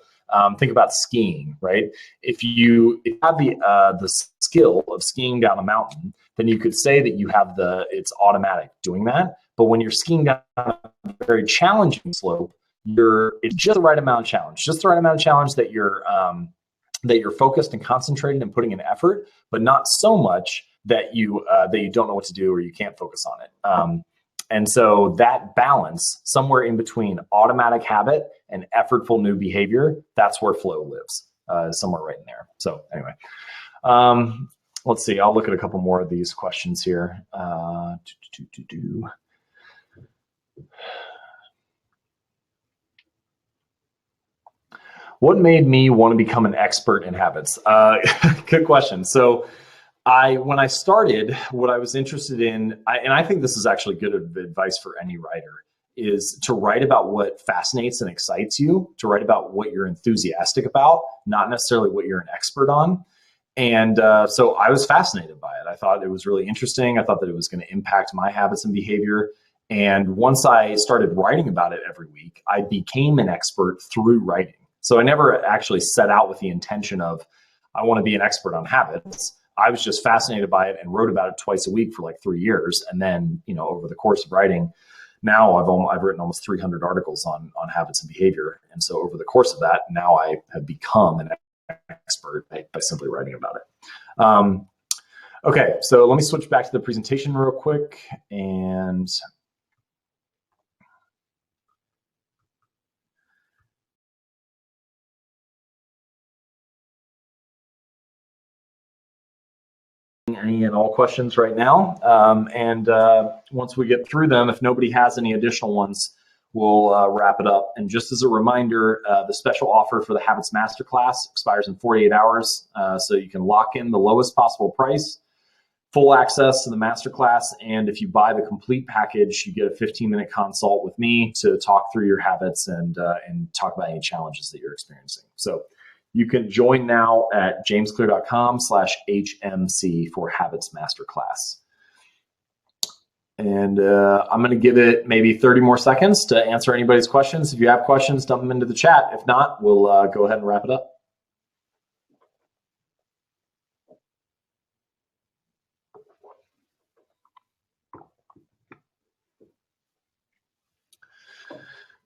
think about skiing, right? If you have the skill of skiing down a mountain, then you could say that you have it's automatic doing that. But when you're skiing down a very challenging slope, it's just the right amount of challenge, that you're focused and concentrated and putting in effort, but not so much that you don't know what to do or you can't focus on it. And so that balance, somewhere in between automatic habit and effortful new behavior, that's where flow lives, somewhere right in there. So anyway, let's see. I'll look at a couple more of these questions here. What made me want to become an expert in habits? Good question. So when I started, what I was interested in, and I think this is actually good advice for any writer, is to write about what fascinates and excites you, to write about what you're enthusiastic about, not necessarily what you're an expert on. And so I was fascinated by it. I thought it was really interesting. I thought that it was going to impact my habits and behavior. And once I started writing about it every week, I became an expert through writing. So I never actually set out with the intention of, I want to be an expert on habits. I was just fascinated by it and wrote about it twice a week for like 3 years. And then, over the course of writing, Now I've written almost 300 articles on habits and behavior. And so over the course of that, now I have become an expert by simply writing about it. Okay, so let me switch back to the presentation real quick. And any and all questions right now. Once we get through them, if nobody has any additional ones, we'll wrap it up. And just as a reminder, the special offer for the Habits Masterclass expires in 48 hours. So you can lock in the lowest possible price, full access to the masterclass. And if you buy the complete package, you get a 15-minute consult with me to talk through your habits and talk about any challenges that you're experiencing. So you can join now at jamesclear.com/HMC for Habits Masterclass. And I'm going to give it maybe 30 more seconds to answer anybody's questions. If you have questions, dump them into the chat. If not, we'll go ahead and wrap it up.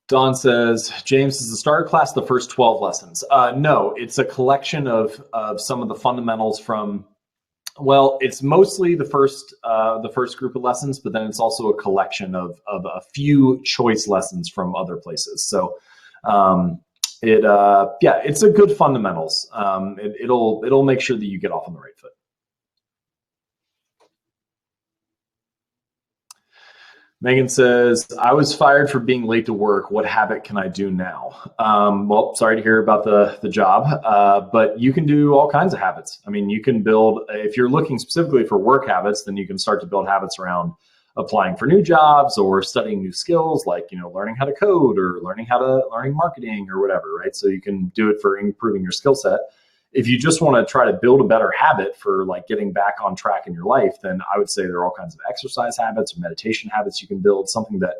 Don says, James, is the starter class the first 12 lessons? No, it's a collection of some of the fundamentals from, well, it's mostly the first group of lessons, but then it's also a collection of a few choice lessons from other places. So it's a good fundamentals. It'll make sure that you get off on the right foot. Megan says, I was fired for being late to work. What habit can I do now? Well, sorry to hear about the job, but you can do all kinds of habits. I mean, you can build, if you're looking specifically for work habits, then you can start to build habits around applying for new jobs or studying new skills, like, learning how to code or learning marketing or whatever, right? So you can do it for improving your skill set. If you just want to try to build a better habit for like getting back on track in your life, then I would say there are all kinds of exercise habits or meditation habits you can build, something that,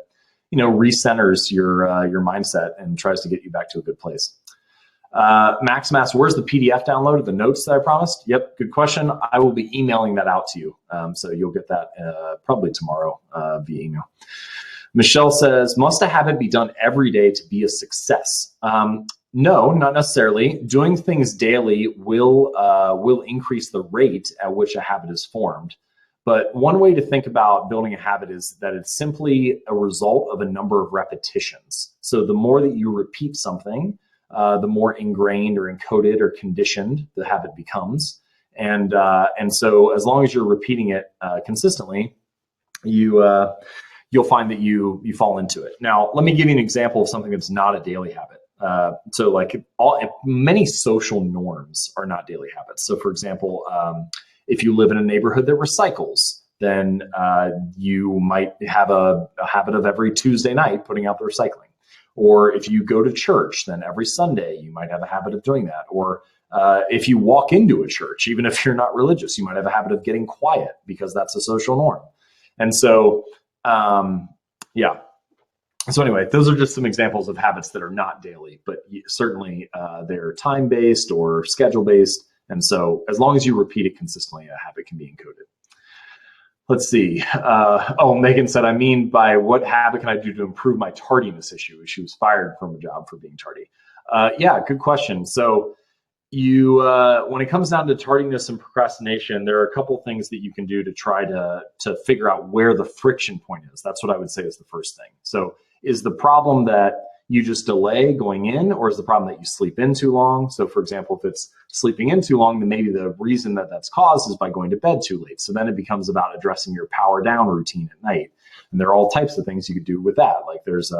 recenters your mindset and tries to get you back to a good place. Max, where's the PDF download of the notes that I promised? Yep, good question. I will be emailing that out to you. So you'll get that probably tomorrow via email. Michelle says, must a habit be done every day to be a success? No, not necessarily. Doing things daily will increase the rate at which a habit is formed. But one way to think about building a habit is that it's simply a result of a number of repetitions. So the more that you repeat something, the more ingrained or encoded or conditioned the habit becomes. And so as long as you're repeating it consistently, you'll find that you fall into it. Now, let me give you an example of something that's not a daily habit. So like many social norms are not daily habits. So for example, if you live in a neighborhood that recycles, then you might have a habit of every Tuesday night putting out the recycling. Or if you go to church, then every Sunday you might have a habit of doing that. Or if you walk into a church, even if you're not religious, you might have a habit of getting quiet because that's a social norm. And so, yeah. So anyway, those are just some examples of habits that are not daily, but certainly they're time-based or schedule-based. And so as long as you repeat it consistently, a habit can be encoded. Let's see. Megan said, by what habit can I do to improve my tardiness issue? She was fired from a job for being tardy. Yeah, good question. So when it comes down to tardiness and procrastination, there are a couple things that you can do to try to figure out where the friction point is. That's what I would say is the first thing. So is the problem that you just delay going in, or is the problem that you sleep in too long? So for example, if it's sleeping in too long, then maybe the reason that that's caused is by going to bed too late. So then it becomes about addressing your power down routine at night. And there are all types of things you could do with that. Like there's,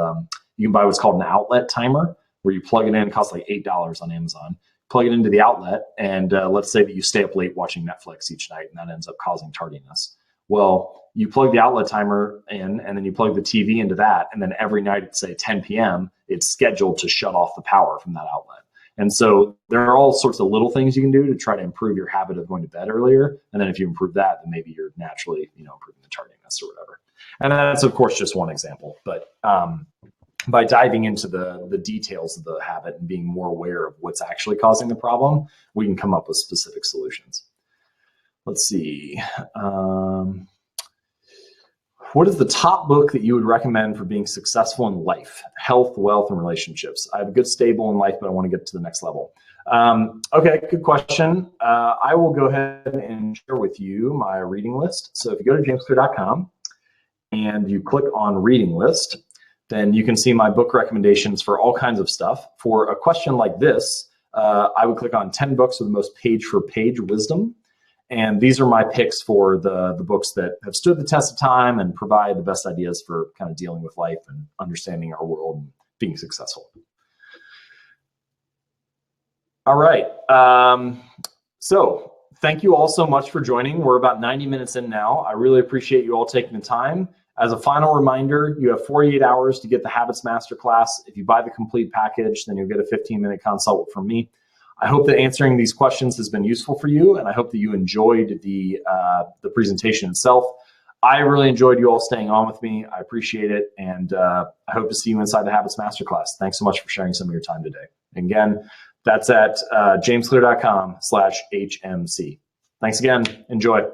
you can buy what's called an outlet timer where you plug it in, it costs like $8 on Amazon. Plug it into the outlet, and let's say that you stay up late watching Netflix each night, and that ends up causing tardiness. Well, you plug the outlet timer in, and then you plug the TV into that, and then every night at, say, 10 p.m., it's scheduled to shut off the power from that outlet. And so there are all sorts of little things you can do to try to improve your habit of going to bed earlier. And then if you improve that, then maybe you're naturally, improving the tardiness or whatever. And that's, of course, just one example. But by diving into the details of the habit and being more aware of what's actually causing the problem, we can come up with specific solutions. Let's see. What is the top book that you would recommend for being successful in life, health, wealth, and relationships? I have a good stable in life, but I want to get to the next level. Okay, good question. I will go ahead and share with you my reading list. So if you go to jamesclear.com and you click on reading list, then you can see my book recommendations for all kinds of stuff. For a question like this, I would click on 10 books with the most page-for-page wisdom. And these are my picks for the books that have stood the test of time and provide the best ideas for kind of dealing with life and understanding our world and being successful. All right. So thank you all so much for joining. We're about 90 minutes in now. I really appreciate you all taking the time. As a final reminder, you have 48 hours to get the Habits Masterclass. If you buy the complete package, then you'll get a 15-minute consult from me. I hope that answering these questions has been useful for you, and I hope that you enjoyed the presentation itself. I really enjoyed you all staying on with me. I appreciate it, and I hope to see you inside the Habits Masterclass. Thanks so much for sharing some of your time today. And again, that's at jamesclear.com/HMC. Thanks again. Enjoy.